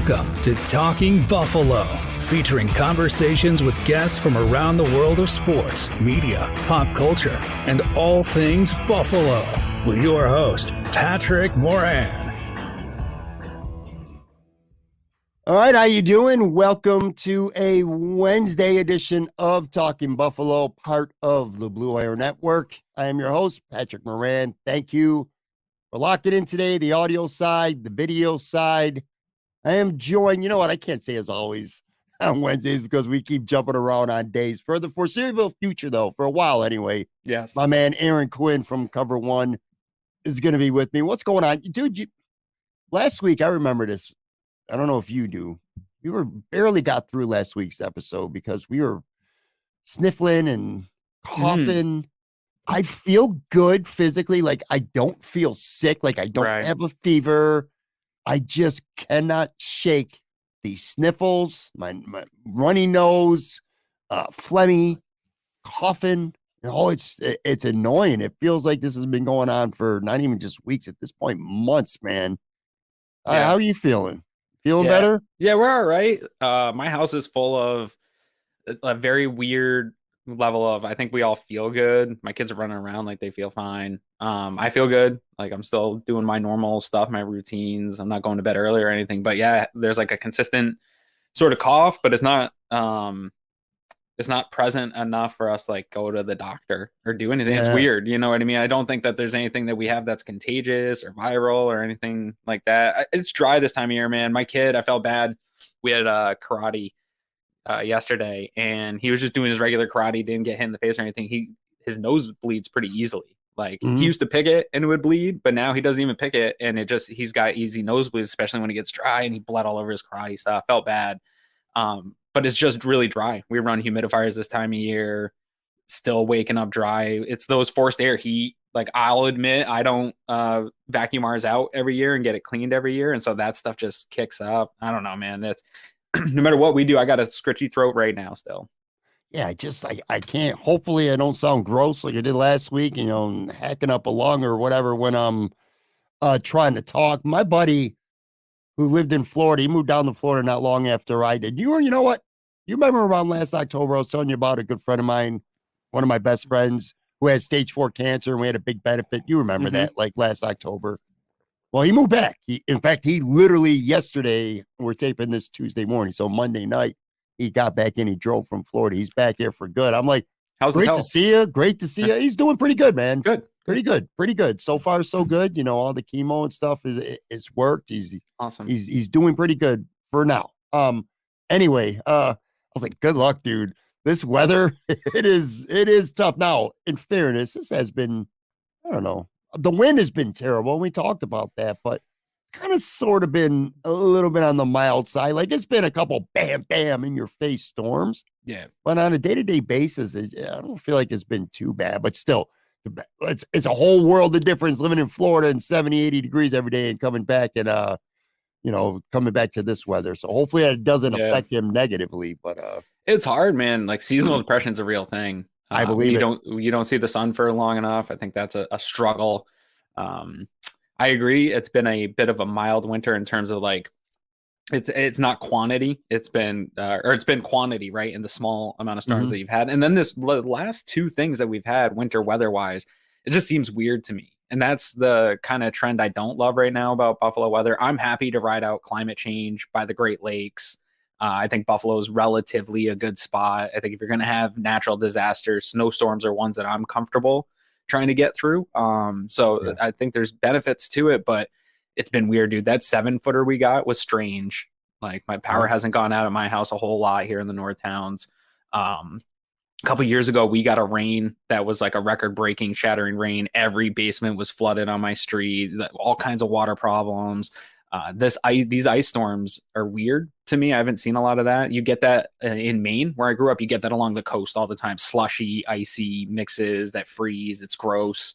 Welcome to Talking Buffalo, featuring conversations with guests from around the world of sports, media, pop culture, and all things Buffalo. With your host, Patrick Moran. All right, how you doing? Welcome to a Wednesday edition of Talking Buffalo, part of the Blue Wire Network. I am your host, Patrick Moran. Thank you for locking in today, the audio side, the video side. I am joined, you know what, I can't say as always on Wednesdays because we keep jumping around on days. For the foreseeable future, though, for a while anyway, yes, my man Aaron Quinn from Cover One is going to be with me. What's going on? Dude, last week, I remember this. I don't know if you do. We barely got through last week's episode because we were sniffling and coughing. I feel good physically. Like, I don't feel sick. Like, I don't have a fever. I just cannot shake these sniffles, my runny nose, phlegmy, coughing. Oh, it's annoying. It feels like this has been going on for not even just weeks at this point, months, man. Yeah. How are you feeling? Feeling better? Yeah, we're all right. My house is full of a very weird level of, I think we all feel good. My kids are running around like they feel fine. I feel good. Like, I'm still doing my normal stuff, my routines. I'm not going to bed early or anything. But yeah, there's like a consistent sort of cough, but it's not present enough for us to like go to the doctor or do anything. Yeah. It's weird. You know what I mean? I don't think that there's anything that we have that's contagious or viral or anything like that. It's dry this time of year, man. My kid, I felt bad. We had karate yesterday, and he was just doing his regular karate, didn't get hit in the face or anything. His nose bleeds pretty easily. Like, he used to pick it and it would bleed, but now he doesn't even pick it, and he's got easy nosebleeds, especially when it gets dry, and he bled all over his karate stuff. Felt bad. But it's just really dry. We run humidifiers this time of year, still waking up dry. It's those forced air heat. Like, I'll admit, I don't vacuum ours out every year and get it cleaned every year, and so that stuff just kicks up. I don't know, man. That's no matter what we do, I got a scritchy throat right now still. Yeah, I can't. Hopefully I don't sound gross like I did last week, hacking up a lung or whatever when I'm trying to talk. My buddy who lived in Florida, he moved down to Florida not long after I did. You know what? You remember around last October, I was telling you about a good friend of mine, one of my best friends who had stage 4 cancer, and we had a big benefit. You remember that, like last October. Well, he moved back. In fact, he literally yesterday, we're taping this Tuesday morning, so Monday night, he got back in. He drove from Florida. He's back here for good. I'm like, great to see you. Great to see you. He's doing pretty good, man. Good. Pretty good. So far, so good. All the chemo and stuff it's worked. He's awesome. He's doing pretty good for now. Anyway, I was like, good luck, dude. This weather, it is tough. Now, in fairness, this has been, I don't know. The wind has been terrible. We talked about that, but it's kind of sort of been a little bit on the mild side. Like, it's been a couple bam, bam in your face storms. Yeah. But on a day-to-day basis, I don't feel like it's been too bad, but still, it's a whole world of difference living in Florida and 70, 80 degrees every day and coming back and, coming back to this weather. So hopefully it doesn't affect him negatively, but, it's hard, man. Like, seasonal depression is a real thing. I believe you don't see the sun for long enough. I think that's a struggle. I agree. It's been a bit of a mild winter in terms of, like, it's not quantity. It's been quantity, right? In the small amount of storms that you've had. And then the last two things that we've had winter weather wise, it just seems weird to me. And that's the kind of trend I don't love right now about Buffalo weather. I'm happy to ride out climate change by the Great Lakes. I think Buffalo is relatively a good spot. I think if you're going to have natural disasters, snowstorms are ones that I'm comfortable trying to get through. I think there's benefits to it, but it's been weird, dude. That 7-footer we got was strange. Like, my power hasn't gone out of my house a whole lot here in the North Towns. A couple years ago, we got a rain that was like a record-breaking, shattering rain. Every basement was flooded on my street. All kinds of water problems. These ice storms are weird to me. I haven't seen a lot of that. You get that in Maine, where I grew up. You get that along the coast all the time. Slushy, icy mixes that freeze. It's gross.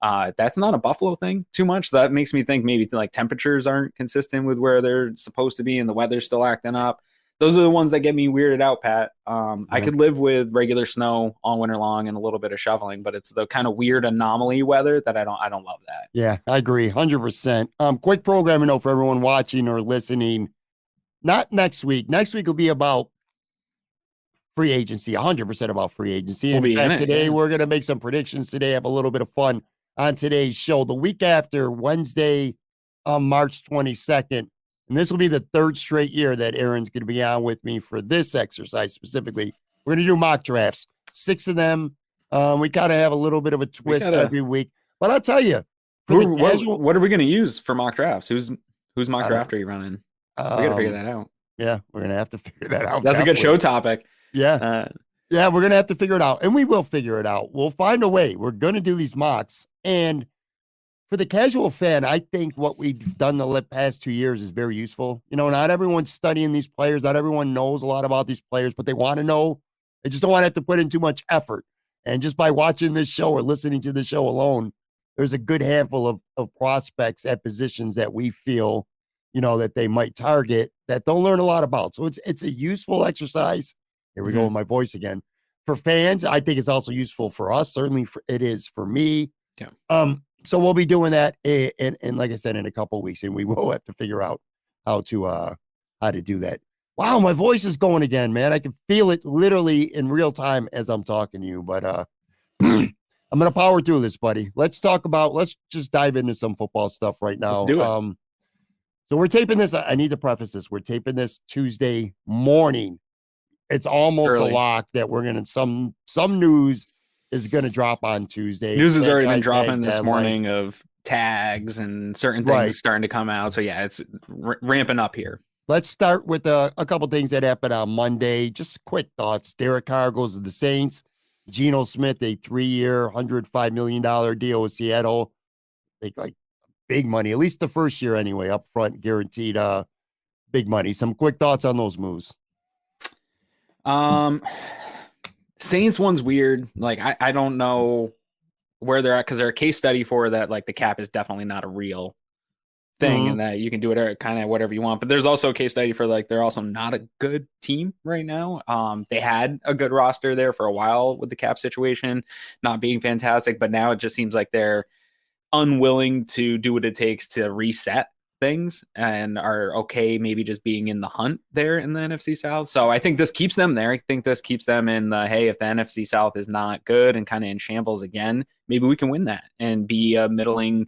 That's not a Buffalo thing too much. That makes me think maybe like temperatures aren't consistent with where they're supposed to be, and the weather's still acting up. Those are the ones that get me weirded out, Pat. I could live with regular snow all winter long and a little bit of shoveling, but it's the kind of weird anomaly weather that I don't love that. Yeah, I agree. 100%. Quick programming note for everyone watching or listening. Not next week. Next week will be about free agency, 100% about free agency. We'll In be in fact, it, today yeah. we're going to make some predictions today, have a little bit of fun on today's show. The week after, Wednesday, March 22nd, and this will be the third straight year that Aaron's going to be on with me for this exercise specifically. We're going to do mock drafts, 6 of them. We kind of have a little bit of a twist every week. But I'll tell you, what are we going to use for mock drafts? Who's mock draft are you running? We got to figure that out. Yeah, we're going to have to figure that out. That's a good show topic. Yeah. Yeah, we're going to have to figure it out. And we will figure it out. We'll find a way. We're going to do these mocks. And for the casual fan, I think what we've done the past 2 years is very useful. You know, not everyone's studying these players. Not everyone knows a lot about these players, but they want to know. They just don't want to have to put in too much effort. And just by watching this show or listening to the show alone, there's a good handful of prospects at positions that we feel, you know, that they might target that don't learn a lot about. So it's a useful exercise. Here we go with my voice again. For fans, I think it's also useful for us. Certainly it is for me. Yeah. So we'll be doing that and like I said, in a couple of weeks, and we will have to figure out how to do that. Wow, my voice is going again, man. I can feel it literally in real time as I'm talking to you, but I'm going to power through this, buddy. Let's just dive into some football stuff right now. Let's do it. So we're taping this. I need to preface this. We're taping this Tuesday morning. It's almost Early. a lock that we're going to, some news is going to drop on Tuesday. News has already been dropping this morning of tags and certain things Right. starting to come out. So yeah, it's ramping up here. Let's start with a couple things that happened on Monday. Just quick thoughts. Derek Carr goes to the Saints. Geno Smith, a 3-year, $105 million deal with Seattle. They like big money, at least the first year anyway, up front, guaranteed big money. Some quick thoughts on those moves. Saints one's weird. Like I don't know where they're at because they're a case study for that. Like the cap is definitely not a real thing and that you can do it kind of whatever you want. But there's also a case study for like they're also not a good team right now. They had a good roster there for a while with the cap situation not being fantastic, but now it just seems like they're unwilling to do what it takes to reset things and are okay maybe just being in the hunt there in the NFC South. So I think this keeps them there. I think this keeps them in the, hey, if the NFC South is not good and kind of in shambles again, maybe we can win that and be a middling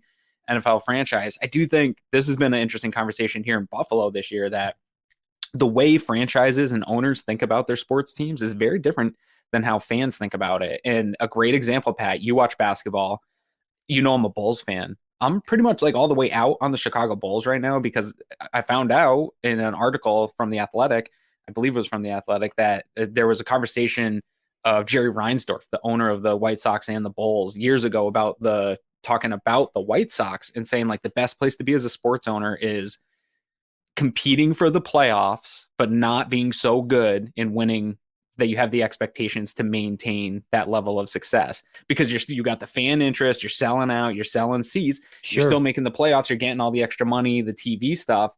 NFL franchise. I do think this has been an interesting conversation here in Buffalo this year that the way franchises and owners think about their sports teams is very different than how fans think about it. And a great example, Pat, you watch basketball, you know I'm a Bulls fan. I'm pretty much like all the way out on the Chicago Bulls right now because I found out in an article from The Athletic, I believe it was from The Athletic, that there was a conversation of Jerry Reinsdorf, the owner of the White Sox and the Bulls, years ago talking about the White Sox and saying like the best place to be as a sports owner is competing for the playoffs, but not being so good in winning that you have the expectations to maintain that level of success because you got the fan interest, you're selling out, you're selling seats, You're still making the playoffs, you're getting all the extra money, the TV stuff,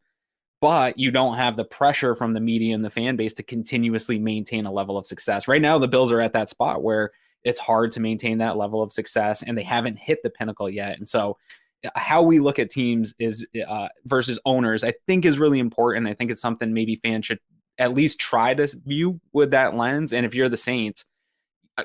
but you don't have the pressure from the media and the fan base to continuously maintain a level of success. Right now, the Bills are at that spot where it's hard to maintain that level of success and they haven't hit the pinnacle yet. And so how we look at teams is versus owners, I think is really important. I think it's something maybe fans should at least try to view with that lens. And if you're the Saints,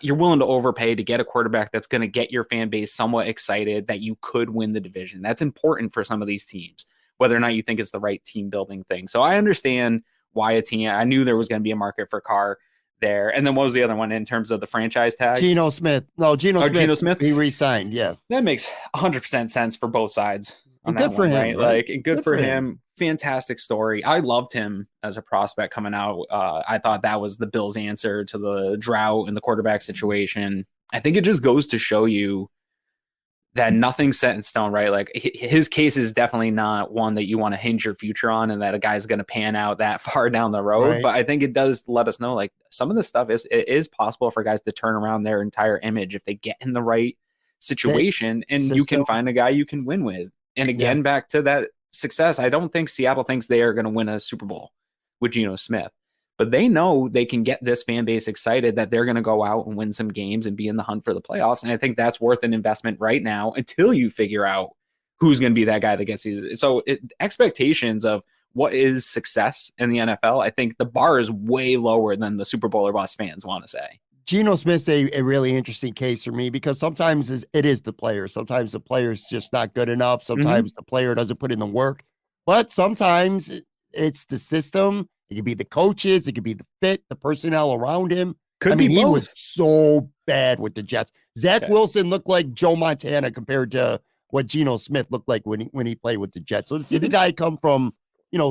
you're willing to overpay to get a quarterback that's going to get your fan base somewhat excited that you could win the division. That's important for some of these teams, whether or not you think it's the right team building thing. So I understand why a team, I knew there was going to be a market for Carr there. And then what was the other one in terms of the franchise tags? Geno Smith. Geno Smith. He re-signed. Yeah. That makes 100% sense for both sides. And good for him. Right? Like, good for him. Fantastic story. I loved him as a prospect coming out. I thought that was the Bills' answer to the drought in the quarterback situation. I think it just goes to show you that nothing's set in stone, right? Like his case is definitely not one that you want to hinge your future on and that a guy's going to pan out that far down the road. Right. But I think it does let us know like some of this stuff it is possible for guys to turn around their entire image if they get in the right situation and you can find a guy you can win with. And again, back to that success, I don't think Seattle thinks they are going to win a Super Bowl with Geno Smith, but they know they can get this fan base excited that they're going to go out and win some games and be in the hunt for the playoffs. And I think that's worth an investment right now until you figure out who's going to be that guy that gets you. So expectations of what is success in the NFL, I think the bar is way lower than the Super Bowl or bust fans want to say. Geno Smith's a really interesting case for me because sometimes it is the player. Sometimes the player's just not good enough. Sometimes the player doesn't put in the work, but sometimes it's the system. It could be the coaches. It could be the fit, the personnel around him. He was so bad with the Jets. Zach Wilson looked like Joe Montana compared to what Geno Smith looked like when he played with the Jets. So to see the guy come from,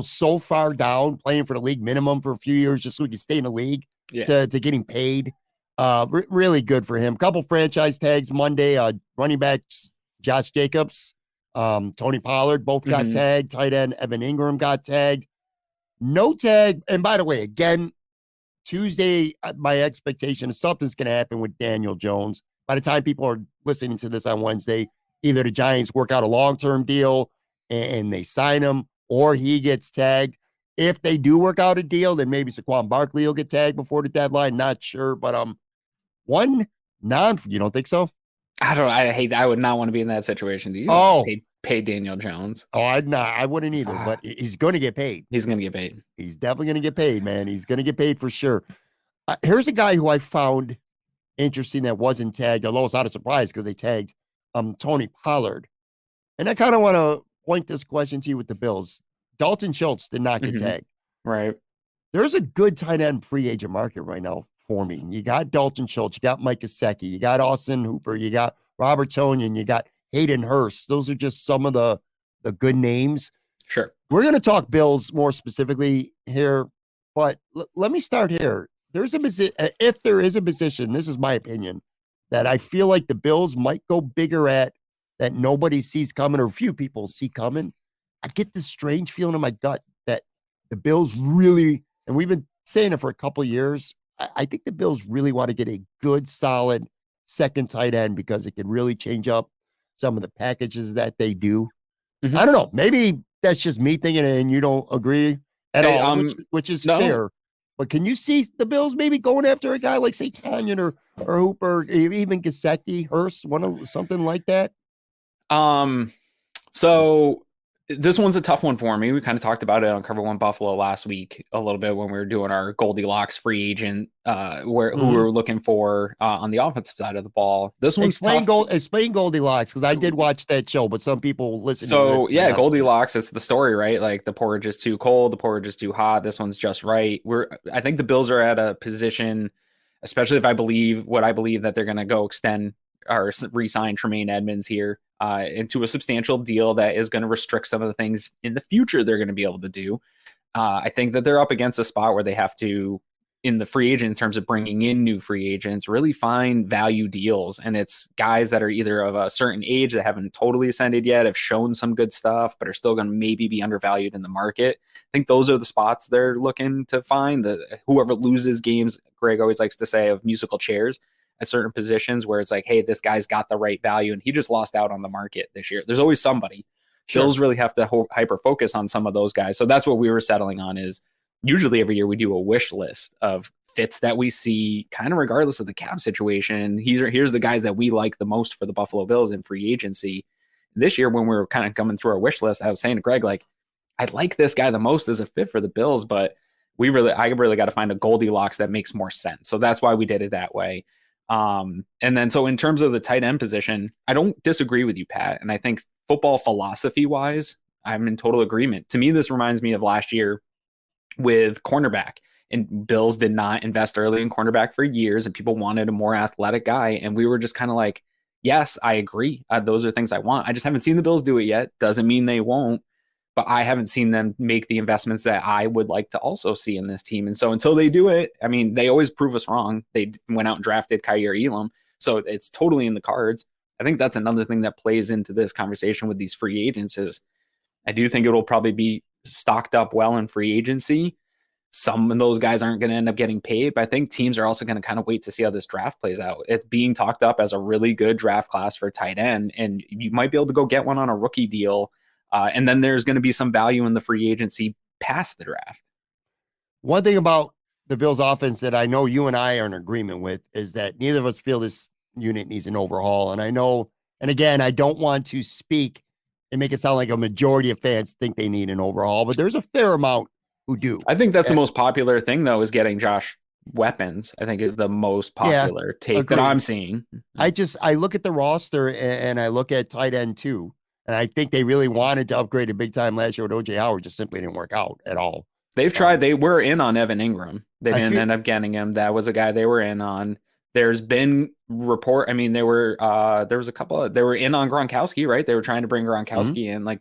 so far down, playing for the league minimum for a few years just so he could stay in the league to getting paid. Really good for him. Couple franchise tags Monday. Running backs Josh Jacobs, Tony Pollard both got tagged. Tight end Evan Ingram got tagged. No tag. And by the way, again, Tuesday, my expectation is something's going to happen with Daniel Jones. By the time people are listening to this on Wednesday, either the Giants work out a long-term deal and they sign him, or he gets tagged. If they do work out a deal, then maybe Saquon Barkley will get tagged before the deadline. Not sure, but you don't think so? I would not want to be in that situation. Do you? Pay Daniel Jones. I wouldn't either, but he's going to get paid. He's going to get paid. He's definitely going to get paid, man. He's going to get paid for sure. Here's a guy who I found interesting that wasn't tagged, although it's not a surprise because they tagged Tony Pollard. And I kind of want to point this question to you with the Bills. Dalton Schultz did not get tagged. Right. There's a good tight end free agent market right now for me. You got Dalton Schultz, you got Mike Gesicki, you got Austin Hooper, you got Robert Tonyan, you got Hayden Hurst. Those are just some of the good names. Sure. We're going to talk Bills more specifically here, but let me start here. If there is a position, this is my opinion, that I feel like the Bills might go bigger at that nobody sees coming or few people see coming. I get this strange feeling in my gut that the Bills really, and we've been saying it for a couple of years, I think the Bills really want to get a good, solid second tight end because it can really change up some of the packages that they do. I don't know. Maybe that's just me thinking and you don't agree at all, which is fair. But can you see the Bills maybe going after a guy like, say, Tonyan or Hooper, even Gesicki, Hurst, something like that? So this one's a tough one for me. We kind of talked about it on Cover One Buffalo last week a little bit when we were doing our Goldilocks free agent, who we were looking for on the offensive side of the ball. This one's explain Goldilocks because I did watch that show, but some people listen. So yeah, Goldilocks. It's the story, right? Like the porridge is too cold, the porridge is too hot. This one's just right. I think the Bills are at a position, especially if I believe that they're going to go extend or re-sign Tremaine Edmonds here into a substantial deal that is going to restrict some of the things in the future they're going to be able to do. I think that they're up against a spot where they have to, in the free agent, in terms of bringing in new free agents, really find value deals. And it's guys that are either of a certain age that haven't totally ascended yet, have shown some good stuff, but are still going to maybe be undervalued in the market. I think those are the spots they're looking to find. Whoever loses games, Greg always likes to say, of musical chairs at certain positions where it's like, hey, this guy's got the right value and he just lost out on the market this year. There's always somebody. Sure. Bills really have to hyper focus on some of those guys. So that's what we were settling on. Is usually every year we do a wish list of fits that we see kind of regardless of the cap situation. Here's the guys that we like the most for the Buffalo Bills in free agency. This year, when we were kind of coming through our wish list, I was saying to Greg, like, I like this guy the most as a fit for the Bills, but I really got to find a Goldilocks that makes more sense. So that's why we did it that way. And then, so in terms of the tight end position, I don't disagree with you, Pat. And I think football philosophy wise, I'm in total agreement. To me, this reminds me of last year with cornerback, and Bills did not invest early in cornerback for years, and people wanted a more athletic guy. And we were just kind of like, yes, I agree. Those are things I want. I just haven't seen the Bills do it yet. Doesn't mean they won't, but I haven't seen them make the investments that I would like to also see in this team. And so until they do it, I mean, they always prove us wrong. They went out and drafted Kyer Elam. So it's totally in the cards. I think that's another thing that plays into this conversation with these free agents is I do think it will probably be stocked up well in free agency. Some of those guys aren't going to end up getting paid, but I think teams are also going to kind of wait to see how this draft plays out. It's being talked up as a really good draft class for tight end, and you might be able to go get one on a rookie deal. And then there's going to be some value in the free agency past the draft. One thing about the Bills offense that I know you and I are in agreement with is that neither of us feel this unit needs an overhaul. And I know, and again, I don't want to speak and make it sound like a majority of fans think they need an overhaul, but there's a fair amount who do. I think that's the most popular thing, though, is getting Josh weapons. I think is the most popular take that I'm seeing. I look at the roster and I look at tight end too. And I think they really wanted to upgrade a big time last year with OJ Howard, just simply didn't work out at all. They've tried. They were in on Evan Ingram. They didn't end up getting him. That was a guy they were in on. There's been report. I mean, there was a couple they were in on Gronkowski, right? They were trying to bring Gronkowski in. Like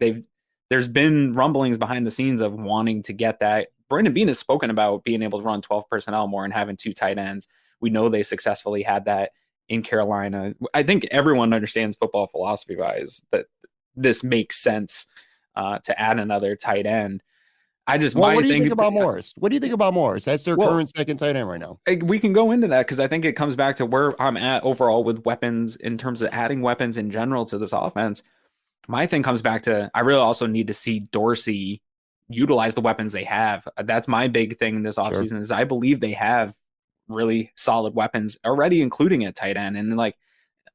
there's been rumblings behind the scenes of wanting to get that. Brandon Beane has spoken about being able to run 12 personnel more and having 2 tight ends. We know they successfully had that in Carolina. I think everyone understands football philosophy wise that this makes sense to add another tight end. What do you think about Morris? What do you think about Morris? That's their current second tight end right now. We can go into that because I think it comes back to where I'm at overall with weapons in terms of adding weapons in general to this offense. My thing comes back to I really also need to see Dorsey utilize the weapons they have. That's my big thing in this offseason is I believe they have really solid weapons already, including a tight end. And like,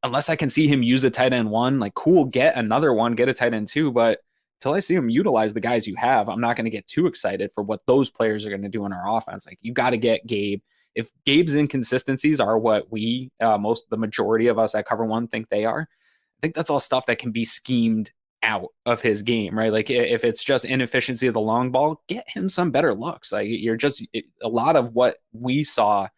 unless I can see him use a tight end 1, like cool, get another one, get a tight end 2, but till I see him utilize the guys you have, I'm not going to get too excited for what those players are going to do in our offense. Like you got to get Gabe. If Gabe's inconsistencies are what the majority of us at Cover One think they are, I think that's all stuff that can be schemed out of his game, right? Like if it's just inefficiency of the long ball, get him some better looks. Like a lot of what we saw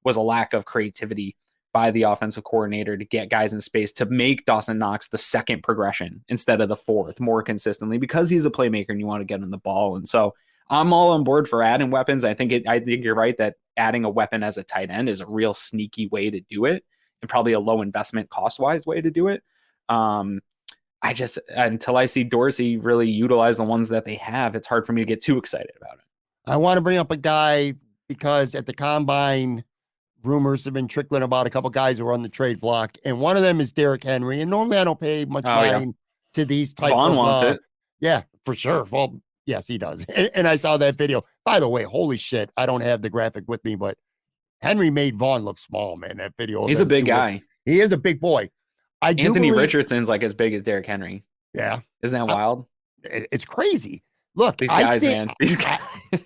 was a lack of creativity by the offensive coordinator to get guys in space to make Dawson Knox the second progression instead of the fourth more consistently because he's a playmaker and you want to get him the ball. And so I'm all on board for adding weapons. I think you're right that adding a weapon as a tight end is a real sneaky way to do it and probably a low investment cost wise way to do it. Until I see Dorsey really utilize the ones that they have, it's hard for me to get too excited about it. I want to bring up a guy because at the combine, rumors have been trickling about a couple guys who are on the trade block, and one of them is Derrick Henry. And normally I don't pay much mind to these types of Vaughn wants it. Yeah, for sure. Well, yes, he does. And I saw that video. By the way, holy shit, I don't have the graphic with me, but Henry made Vaughn look small, man. That video. He's a big guy. He is a big boy. Anthony Richardson's like as big as Derrick Henry. Yeah. Isn't that wild? It's crazy. Look, these guys, man. These guys.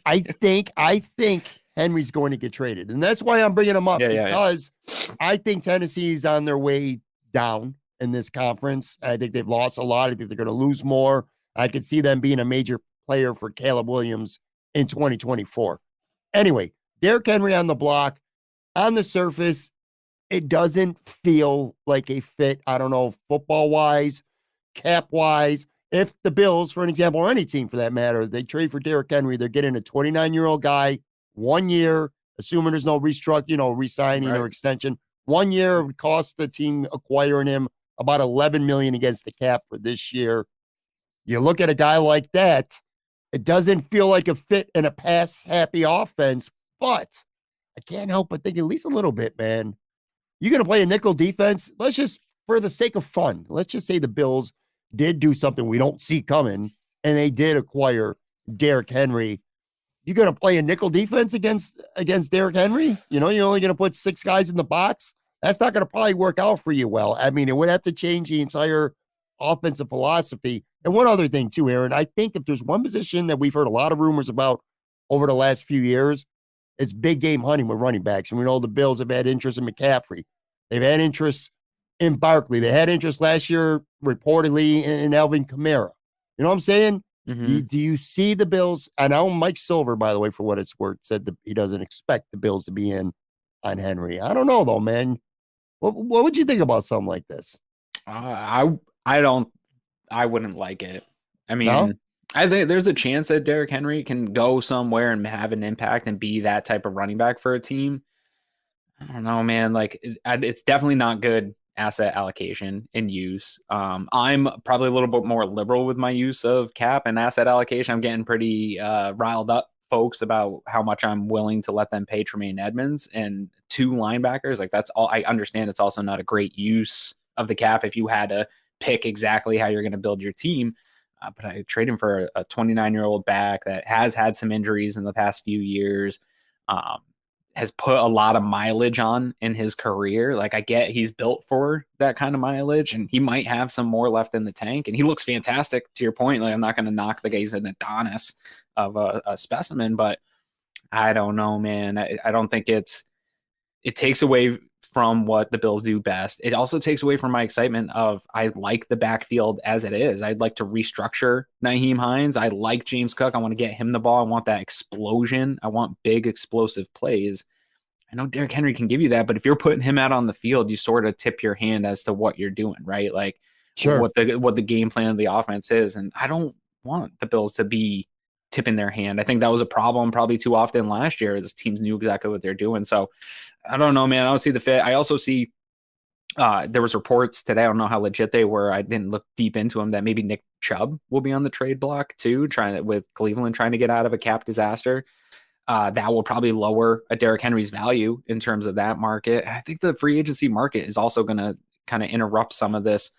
I think Henry's going to get traded. And that's why I'm bringing him up because I think Tennessee's on their way down in this conference. I think they've lost a lot. I think they're going to lose more. I could see them being a major player for Caleb Williams in 2024. Anyway, Derrick Henry on the block. On the surface, it doesn't feel like a fit. I don't know, football-wise, cap-wise. If the Bills, for an example, or any team for that matter, they trade for Derrick Henry, they're getting a 29-year-old guy, 1 year, assuming there's no re-signing or extension. 1 year would cost the team acquiring him about $11 million against the cap for this year. You look at a guy like that, it doesn't feel like a fit in a pass-happy offense, but I can't help but think at least a little bit, man. You're going to play a nickel defense. Let's just, for the sake of fun, let's just say the Bills did do something we don't see coming, and they did acquire Derrick Henry. You're going to play a nickel defense against Derrick Henry? You're only going to put 6 guys in the box? That's not going to probably work out for you well. I mean, it would have to change the entire offensive philosophy. And one other thing too, Aaron, I think if there's one position that we've heard a lot of rumors about over the last few years, it's big game hunting with running backs. And we know the Bills have had interest in McCaffrey. They've had interest in Barkley. They had interest last year, reportedly, in Alvin Kamara. You know what I'm saying? Mm-hmm. Do you see the Bills? I know Mike Silver, by the way, for what it's worth, said that he doesn't expect the Bills to be in on Henry. I don't know, though, man. What would you think about something like this? I wouldn't like it. I mean, no? I think there's a chance that Derrick Henry can go somewhere and have an impact and be that type of running back for a team. I don't know, man. Like, it's definitely not good asset allocation and use. I'm probably a little bit more liberal with my use of cap and asset allocation. I'm getting pretty riled up, folks, about how much I'm willing to let them pay Tremaine Edmonds and 2 linebackers. Like, that's all. I understand it's also not a great use of the cap if you had to pick exactly how you're going to build your team. But I trade him for a 29-year-old back that has had some injuries in the past few years. has put a lot of mileage on in his career. Like, I get he's built for that kind of mileage, and he might have some more left in the tank, and he looks fantastic, to your point. Like, I'm not going to knock the guy. He's an Adonis of a specimen, but I don't know, man. I don't think it takes away from what the Bills do best. It also takes away from my excitement of, I like the backfield as it is. I'd like to restructure Nyheim Hines. I like James Cook. I want to get him the ball. I want that explosion. I want big explosive plays. I know Derrick Henry can give you that, but if you're putting him out on the field, you sort of tip your hand as to what you're doing, right? Like, Sure. what the game plan of the offense is. And I don't want the Bills to be tipping their hand. I think that was a problem probably too often last year. This teams knew exactly what they're doing. So I don't know, man. I don't see the fit. I also see there was reports today, I don't know how legit they were, I didn't look deep into them, that maybe Nick Chubb will be on the trade block too, with Cleveland trying to get out of a cap disaster. That will probably lower a Derrick Henry's value in terms of that market. I think the free agency market is also going to kind of interrupt some of this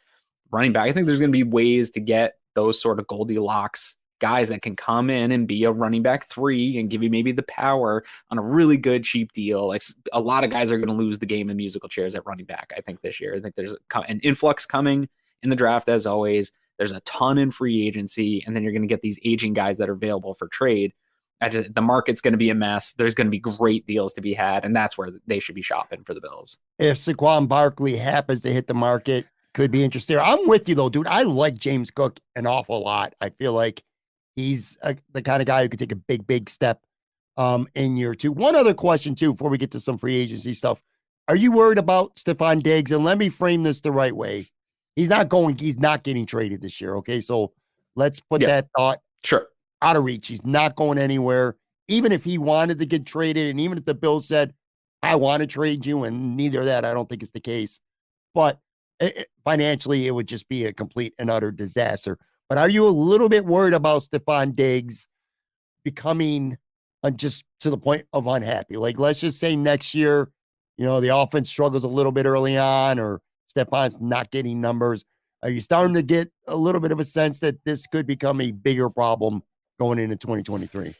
running back. I think there's going to be ways to get those sort of Goldilocks guys that can come in and be a running back 3 and give you maybe the power on a really good cheap deal. Like, a lot of guys are going to lose the game in musical chairs at running back, I think, this year. I think there's an influx coming in the draft, as always. There's a ton in free agency, and then you're going to get these aging guys that are available for trade. The market's going to be a mess. There's going to be great deals to be had, and that's where they should be shopping for the Bills. If Saquon Barkley happens to hit the market, could be interesting. I'm with you, though, dude. I like James Cook an awful lot. I feel like he's the kind of guy who could take a big step in year 2. One other question, too, before we get to some free agency stuff. Are you worried about Stephon Diggs? And let me frame this the right way. He's not getting traded this year, okay? So let's put that thought out of reach. He's not going anywhere. Even if he wanted to get traded, and even if the Bills said, I want to trade you, and neither of that, I don't think is the case. But financially, it would just be a complete and utter disaster. But are you a little bit worried about Stephon Diggs becoming just to the point of unhappy? Like, let's just say next year, the offense struggles a little bit early on, or Stephon's not getting numbers. Are you starting to get a little bit of a sense that this could become a bigger problem going into 2023?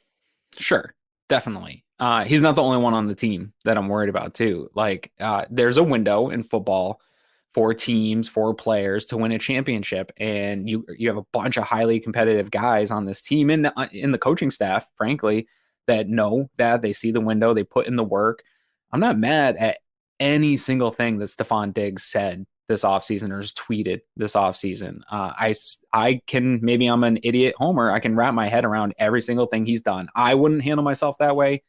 Sure, definitely. He's not the only one on the team that I'm worried about too. Like, there's a window in football for teams, for players to win a championship, and you have a bunch of highly competitive guys on this team and in the coaching staff, frankly, that know that. They see the window, they put in the work. I'm not mad at any single thing that Stephon Diggs said this offseason or has tweeted this offseason. I can, maybe I'm an idiot homer, I can wrap my head around every single thing he's done. I wouldn't handle myself that way,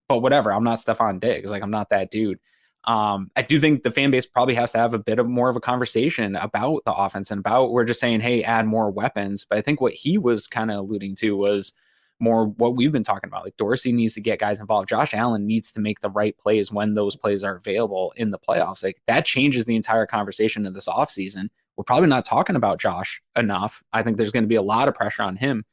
but whatever. I'm not Stephon Diggs. Like, I'm not that dude. I do think the fan base probably has to have a bit of more of a conversation about the offense, and about, we're just saying, hey, add more weapons. But I think what he was kind of alluding to was more what we've been talking about. Like, Dorsey needs to get guys involved. Josh Allen needs to make the right plays when those plays are available in the playoffs. Like, that changes the entire conversation of this offseason. We're probably not talking about Josh enough. I think there's going to be a lot of pressure on him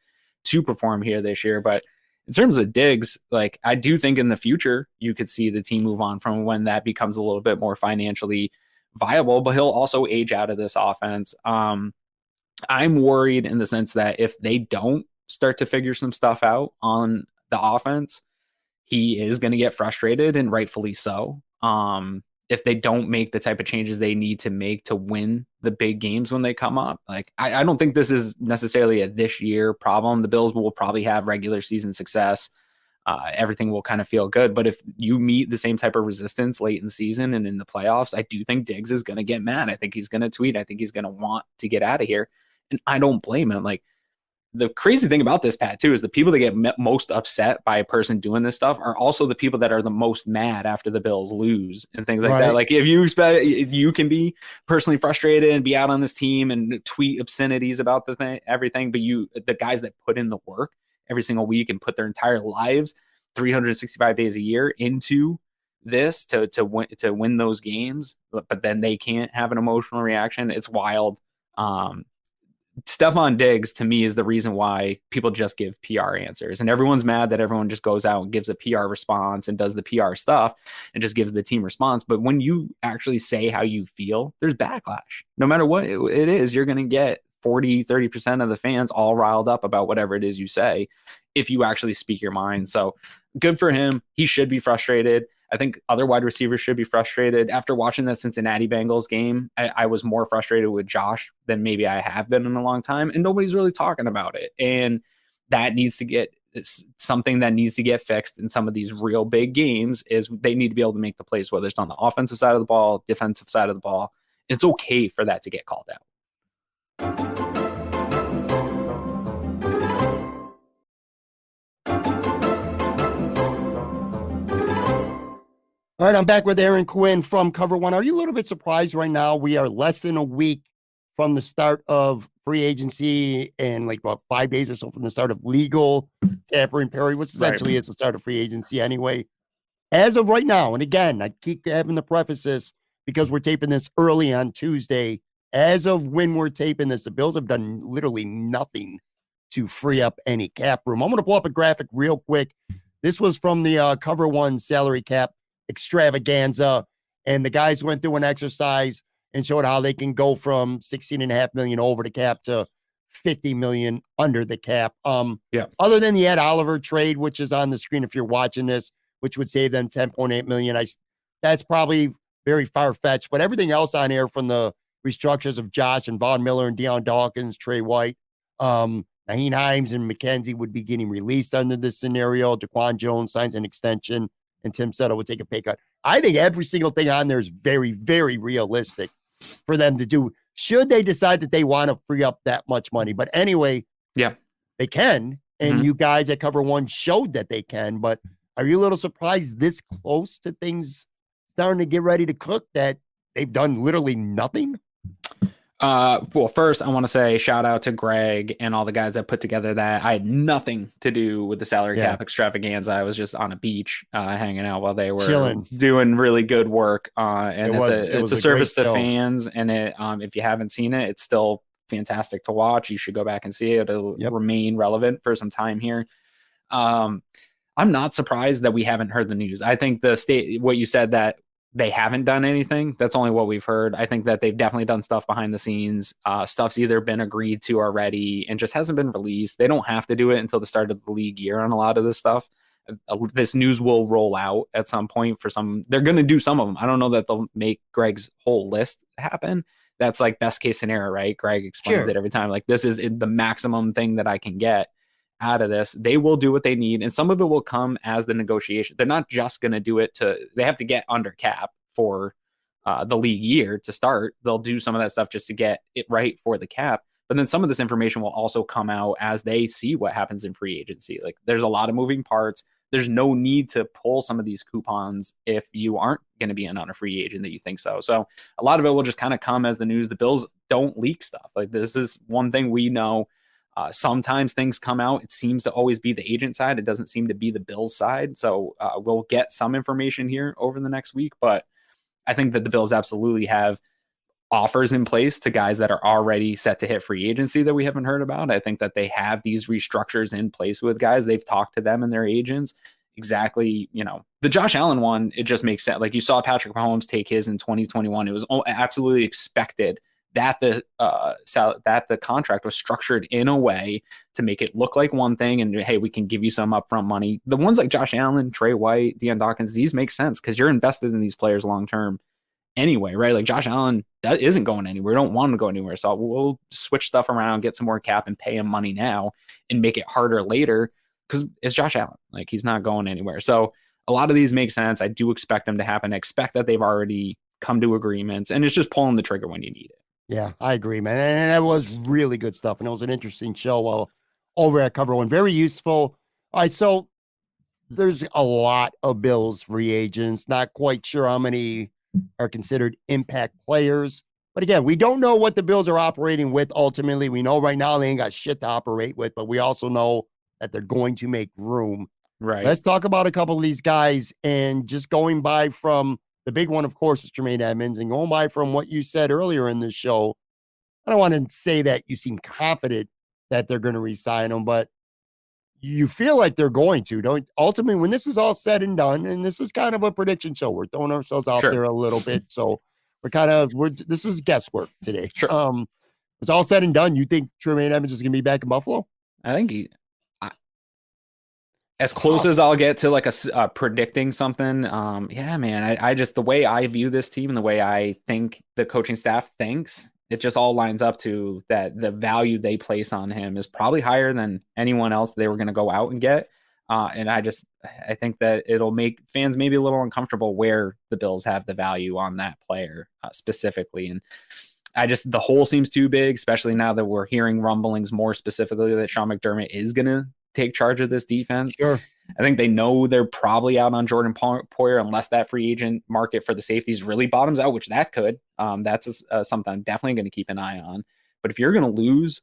to perform here this year. But in terms of Diggs, like, I do think in the future you could see the team move on from when that becomes a little bit more financially viable, but he'll also age out of this offense. I'm worried in the sense that if they don't start to figure some stuff out on the offense, he is going to get frustrated, and rightfully so. If they don't make the type of changes they need to make to win the big games when they come up. Like, I don't think this is necessarily a this year problem. The Bills will probably have regular season success. Everything will kind of feel good. But if you meet the same type of resistance late in the season and in the playoffs, I do think Diggs is going to get mad. I think he's going to tweet. I think he's going to want to get out of here. And I don't blame him. Like, the crazy thing about this, Pat, too, is the people that get most upset by a person doing this stuff are also the people that are the most mad after the Bills lose and things like that. Like, if you can be personally frustrated and be out on this team and tweet obscenities about everything, but the guys that put in the work every single week and put their entire lives 365 days a year into this to win those games, but then they can't have an emotional reaction. It's wild. Stephon Diggs, to me, is the reason why people just give PR answers, and everyone's mad that everyone just goes out and gives a PR response and does the PR stuff and just gives the team response. But when you actually say how you feel, there's backlash. No matter what it is, you're going to get 40-30% of the fans all riled up about whatever it is you say if you actually speak your mind. So good for him. He should be frustrated. I think other wide receivers should be frustrated. After watching that Cincinnati Bengals game, I was more frustrated with Josh than maybe I have been in a long time, and nobody's really talking about it. And that needs to get something that needs to get fixed in some of these real big games is they need to be able to make the plays, whether it's on the offensive side of the ball, defensive side of the ball. It's okay for that to get called out. All right, I'm back with Aaron Quinn from Cover One. Are you a little bit surprised right now? We are less than a week from the start of free agency and like about 5 days or so from the start of legal tampering period, which essentially is the start of free agency anyway. As of right now, and again, I keep having to preface this because we're taping this early on Tuesday. As of when we're taping this, the Bills have done literally nothing to free up any cap room. I'm going to pull up a graphic real quick. This was from the Cover One salary cap extravaganza, and the guys went through an exercise and showed how they can go from 16.5 million over the cap to 50 million under the cap. Other than the Ed Oliver trade, which is on the screen if you're watching this, which would save them 10.8 million. That's probably very far-fetched, but everything else on here from the restructures of Josh and Von Miller and Deion Dawkins, Trey White, Naheem Hines and McKenzie would be getting released under this scenario. Daquan Jones signs an extension and Tim Settle would take a pay cut. I think every single thing on there is very, very realistic for them to do should they decide that they want to free up that much money. But anyway, they can. And you guys at Cover One showed that they can. But are you a little surprised this close to things starting to get ready to cook that they've done literally nothing? Well, first, I want to say shout out to Greg and all the guys that put together that. I had nothing to do with the salary cap extravaganza. I was just on a beach hanging out while they were chilling, doing really good work. And it's a service to show. Fans. And if you haven't seen it, it's still fantastic to watch. You should go back and see it. It'll remain relevant for some time here. I'm not surprised that we haven't heard the news. I think what you said that they haven't done anything. That's only what we've heard. I think that they've definitely done stuff behind the scenes. Stuff's either been agreed to already and just hasn't been released. They don't have to do it until the start of the league year on a lot of this stuff. This news will roll out at some point for some. They're going to do some of them. I don't know that they'll make Greg's whole list happen. That's like best case scenario, right? Greg explains it every time. Like, this is the maximum thing that I can get out of this. They will do what they need, and some of it will come as the negotiation. They're not just going to do it they have to get under cap for the league year to start. They'll do some of that stuff just to get it right for the cap, but then some of this information will also come out as they see what happens in free agency. Like, there's a lot of moving parts. There's no need to pull some of these coupons if you aren't going to be in on a free agent that you think so. So a lot of it will just kind of come as the news. The Bills don't leak stuff. Like, this is one thing we know. Sometimes things come out. It seems to always be the agent side. It doesn't seem to be the Bills side. So we'll get some information here over the next week. But I think that the Bills absolutely have offers in place to guys that are already set to hit free agency that we haven't heard about. I think that they have these restructures in place with guys. They've talked to them and their agents. Exactly. The Josh Allen one, it just makes sense. Like, you saw Patrick Mahomes take his in 2021. It was absolutely expected that the contract was structured in a way to make it look like one thing, and hey, we can give you some upfront money. The ones like Josh Allen, Trey White, Deion Dawkins, these make sense because you're invested in these players long term anyway, right? Like, Josh Allen, that isn't going anywhere. We don't want him to go anywhere, so we'll switch stuff around, get some more cap, and pay him money now, and make it harder later because it's Josh Allen. Like, he's not going anywhere. So a lot of these make sense. I do expect them to happen. I expect that they've already come to agreements, and it's just pulling the trigger when you need it. Yeah, I agree, man. And that was really good stuff. And it was an interesting show over at Cover One. Very useful. All right, so there's a lot of Bills free agents. Not quite sure how many are considered impact players. But again, we don't know what the Bills are operating with ultimately. We know right now they ain't got shit to operate with, but we also know that they're going to make room. Right. Let's talk about a couple of these guys, and just going by from the big one, of course, is Jermaine Edmonds. And going by from what you said earlier in the show, I don't want to say that you seem confident that they're going to re-sign him, but you feel like they're going to. Don't ultimately, when this is all said and done, and this is kind of a prediction show, we're throwing ourselves out there a little bit. So this is guesswork today. It's all said and done. You think Jermaine Edmonds is going to be back in Buffalo? I think As close as I'll get to like a predicting something. Yeah, man, I just, the way I view this team and the way I think the coaching staff thinks, it just all lines up to that the value they place on him is probably higher than anyone else they were going to go out and get. And I think that it'll make fans maybe a little uncomfortable where the Bills have the value on that player specifically. And the hole seems too big, especially now that we're hearing rumblings more specifically that Sean McDermott is going to take charge of this defense. Sure. I think they know they're probably out on Jordan Poyer unless that free agent market for the safeties really bottoms out, which that could. That's something I'm definitely going to keep an eye on. But if you're going to lose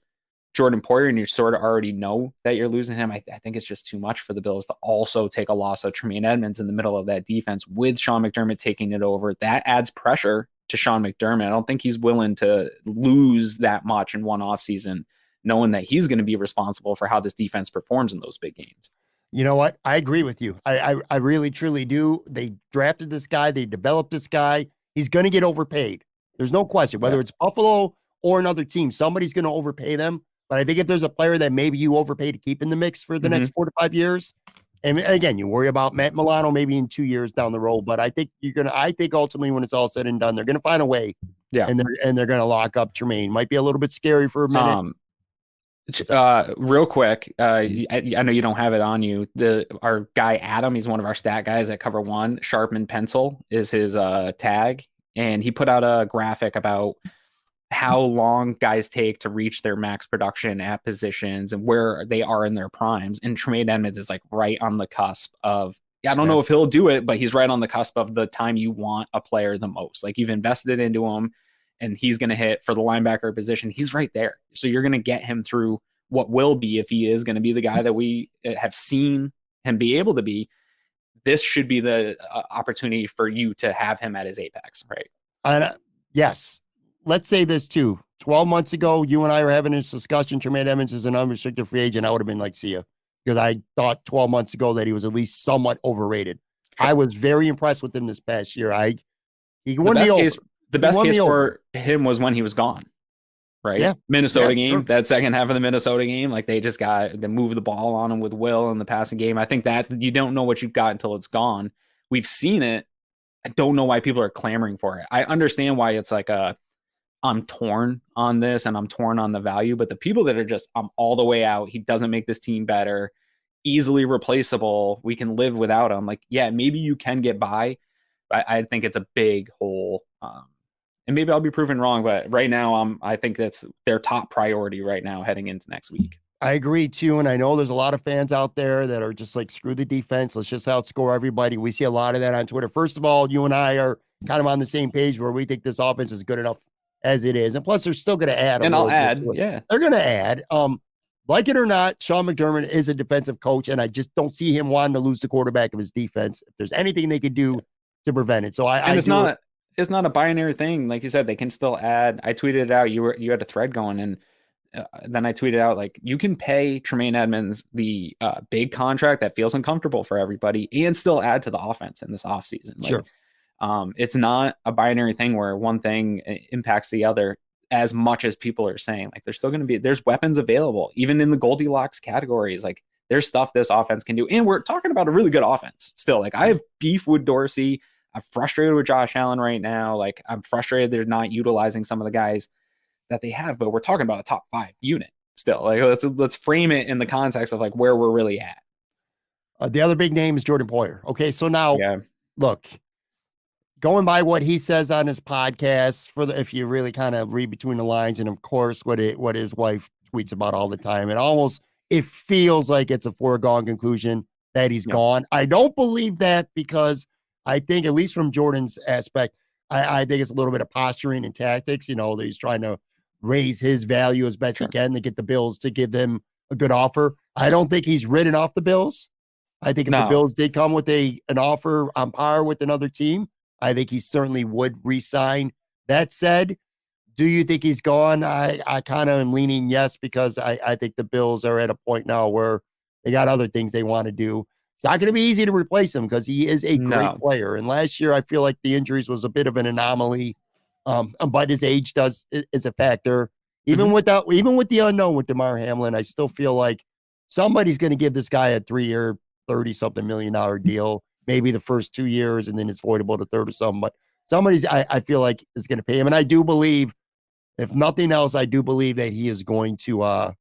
Jordan Poyer and you sort of already know that you're losing him, I think it's just too much for the Bills to also take a loss of Tremaine Edmonds in the middle of that defense with Sean McDermott taking it over. That adds pressure to Sean McDermott. I don't think he's willing to lose that much in one offseason, knowing that he's going to be responsible for how this defense performs in those big games. You know what? I agree with you. I really, truly do. They drafted this guy. They developed this guy. He's going to get overpaid. There's no question. Whether it's Buffalo or another team, somebody's going to overpay them. But I think if there's a player that maybe you overpay to keep in the mix for the next 4 to 5 years, and again, you worry about Matt Milano maybe in 2 years down the road. But I think I think ultimately when it's all said and done, they're going to find a way. Yeah. And they're going to lock up Tremaine. Might be a little bit scary for a minute. Real quick, I know you don't have it on you. Our guy Adam, he's one of our stat guys at Cover One. Sharpen Pencil is his tag, and he put out a graphic about how long guys take to reach their max production at positions and where they are in their primes. And Tremaine Edmonds is like right on the cusp of. I don't know if he'll do it, but he's right on the cusp of the time you want a player the most. Like you've invested into him, and he's going to hit for the linebacker position. He's right there. So you're going to get him through what will be, if he is going to be the guy that we have seen him be able to be. This should be the opportunity for you to have him at his apex, right? Yes. Let's say this too. 12 months ago, you and I were having this discussion. Tremaine Edmonds is an unrestricted free agent. I would have been like, see ya. Because I thought 12 months ago that he was at least somewhat overrated. Sure. I was very impressed with him this past year. He won me over. The best case for him was when he was gone, right? Yeah. Minnesota game, sure. That second half of the Minnesota game, like they moved the ball on him with will in the passing game. I think that you don't know what you've got until it's gone. We've seen it. I don't know why people are clamoring for it. I understand why it's like I'm torn on this and I'm torn on the value, but the people that are just, I'm all the way out. He doesn't make this team better, easily replaceable. We can live without him. Like, yeah, maybe you can get by. I think it's a big hole. And maybe I'll be proven wrong, but right now, I think that's their top priority right now heading into next week. I agree too. And I know there's a lot of fans out there that are just like, screw the defense. Let's just outscore everybody. We see a lot of that on Twitter. First of all, you and I are kind of on the same page where we think this offense is good enough as it is. And plus they're still going to add. And I'll add. Yeah. They're going to add. Like it or not, Sean McDermott is a defensive coach, and I just don't see him wanting to lose the quarterback of his defense. If there's anything they could do to prevent it. So it's not a binary thing. Like you said, they can still add. I tweeted it out. You had a thread going, and then I tweeted out, like, you can pay Tremaine Edmonds the big contract that feels uncomfortable for everybody and still add to the offense in this offseason. Like, sure. It's not a binary thing where one thing impacts the other as much as people are saying. Like, there's still going to be, there's weapons available, even in the Goldilocks categories. Like, there's stuff this offense can do. And we're talking about a really good offense still. Like, I have beef with Dorsey. I'm frustrated with Josh Allen right now. Like, I'm frustrated they're not utilizing some of the guys that they have, but we're talking about a top 5 unit still. Like, let's frame it in the context of like where we're really at. The other big name is Jordan Poyer. Okay. So now look, going by what he says on his podcast, if you really kind of read between the lines, and of course what his wife tweets about all the time, it feels like it's a foregone conclusion that he's gone. I don't believe that, because I think, at least from Jordan's aspect, I think it's a little bit of posturing and tactics, that he's trying to raise his value as best he can to get the Bills to give him a good offer. I don't think he's ridden off the Bills. I think if the Bills did come with an offer on par with another team, I think he certainly would re-sign. That said, do you think he's gone? I kind of am leaning yes, because I think the Bills are at a point now where they got other things they want to do. It's not going to be easy to replace him, because he is a great player. And last year, I feel like the injuries was a bit of an anomaly. But his age is a factor. Even with the unknown with DeMar Hamlin, I still feel like somebody's going to give this guy a 3-year, $30-something million deal, maybe the first 2 years, and then it's voidable to third or something. But somebody's, I feel like, is going to pay him. And I do believe, if nothing else, I do believe that he is going to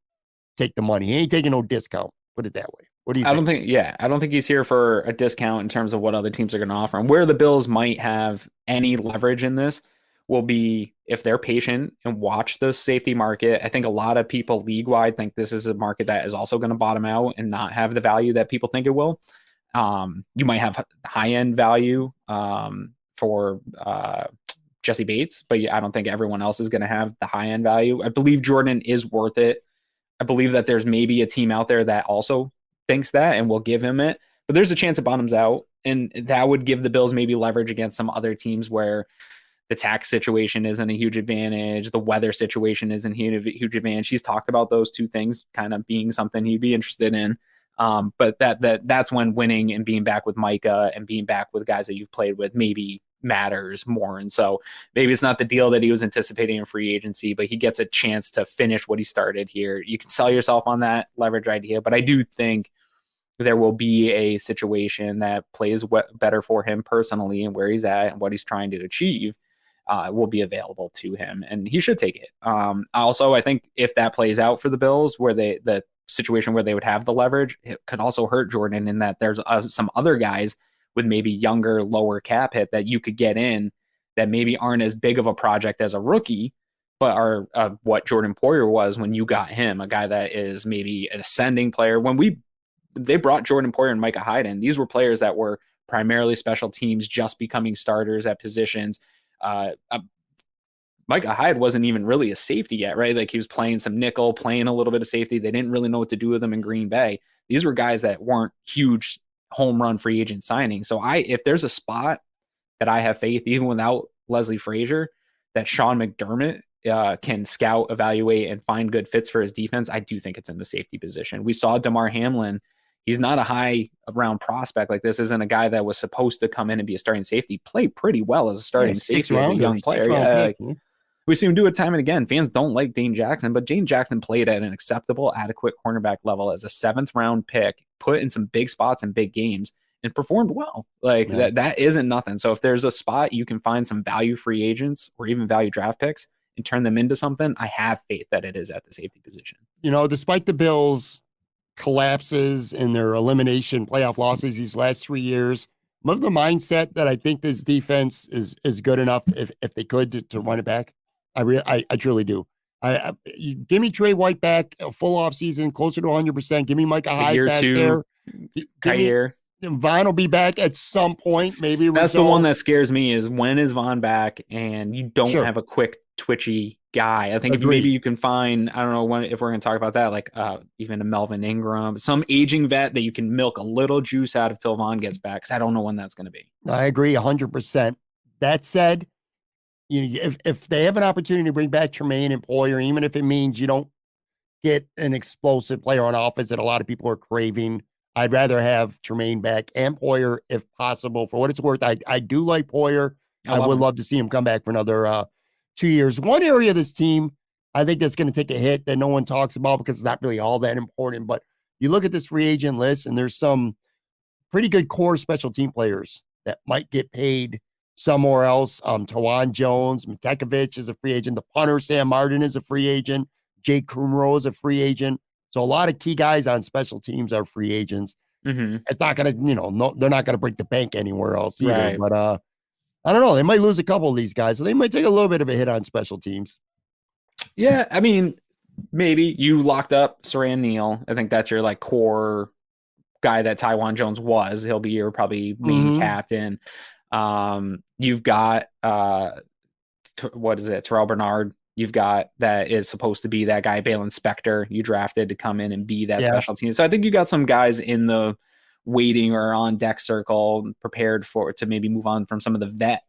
take the money. He ain't taking no discount, put it that way. What do you think? I don't think he's here for a discount in terms of what other teams are going to offer him. Where the Bills might have any leverage in this will be if they're patient and watch the safety market. I think a lot of people league-wide think this is a market that is also going to bottom out and not have the value that people think it will. You might have high-end value for Jesse Bates, but I don't think everyone else is going to have the high-end value. I believe Jordan is worth it. I believe that there's maybe a team out there that also thinks that and will give him it, but there's a chance it bottoms out, and that would give the Bills maybe leverage against some other teams where the tax situation isn't a huge advantage, the weather situation isn't a huge advantage. He's talked about those two things kind of being something he'd be interested in. But that's when winning and being back with Micah and being back with guys that you've played with maybe matters more. And so maybe it's not the deal that he was anticipating in free agency, but he gets a chance to finish what he started here. You can sell yourself on that leverage idea, but I do think there will be a situation that plays better for him personally and where he's at and what he's trying to achieve will be available to him, and he should take it. Also, I think if that plays out for the Bills, where the situation where they would have the leverage, it could also hurt Jordan in that there's some other guys with maybe younger, lower cap hit that you could get in that maybe aren't as big of a project as a rookie, but are what Jordan Poyer was when you got him, a guy that is maybe an ascending player. When they brought Jordan Poyer and Micah Hyde in, these were players that were primarily special teams, just becoming starters at positions. Micah Hyde wasn't even really a safety yet, right? Like, he was playing some nickel, playing a little bit of safety. They didn't really know what to do with him in Green Bay. These were guys that weren't huge home run free agent signings. So if there's a spot that I have faith, even without Leslie Frazier, that Sean McDermott can scout, evaluate, and find good fits for his defense, I do think it's in the safety position. We saw DeMar Hamlin. He's not a high round prospect. Like, this isn't a guy that was supposed to come in and be a starting safety. Played pretty well as a starting safety as a young player. Yeah, we see him do it time and again. Fans don't like Dane Jackson, but Dane Jackson played at an acceptable, adequate cornerback level as a 7th round pick, put in some big spots in big games, and performed well. Like, that isn't nothing. So if there's a spot you can find some value free agents or even value draft picks and turn them into something, I have faith that it is at the safety position. You know, despite the Bills' collapses and their elimination playoff losses these last 3 years, I'm of the mindset that I think this defense is good enough if they could to run it back. I truly do. You give me Trey White back a full off season, closer to 100%. Give me Micah Hyde back there. Vaughn will be back at some point. Maybe that's the one that scares me, is when is Vaughn back and you don't have a quick twitchy guy. I think maybe you can find, I don't know if we're going to talk about that, like even a Melvin Ingram, some aging vet that you can milk a little juice out of till Vaughn gets back, because I don't know when that's going to be. I agree 100%. That said, if they have an opportunity to bring back Tremaine and Poyer, even if it means you don't get an explosive player on offense that a lot of people are craving, I'd rather have Tremaine back and Poyer if possible. For what it's worth, I do like Poyer. I would love to see him come back for another 2 years. One area of this team I think that's going to take a hit that no one talks about because it's not really all that important, but you look at this free agent list and there's some pretty good core special team players that might get paid somewhere else. Tawan Jones, Matekovich is a free agent. The punter, Sam Martin, is a free agent. Jake Kumro is a free agent. So a lot of key guys on special teams are free agents. Mm-hmm. It's not going to, they're not going to break the bank anywhere else either. Right. But I don't know. They might lose a couple of these guys. So they might take a little bit of a hit on special teams. Yeah. I mean, maybe you locked up Saran Neal. I think that's your like core guy that Taiwan Jones was. He'll be your probably main captain. You've got what is it, Terrell Bernard. You've got that is supposed to be that guy, Balin Spector, you drafted to come in and be that special team. So I think you got some guys in the waiting or on deck circle prepared to maybe move on from some of the vet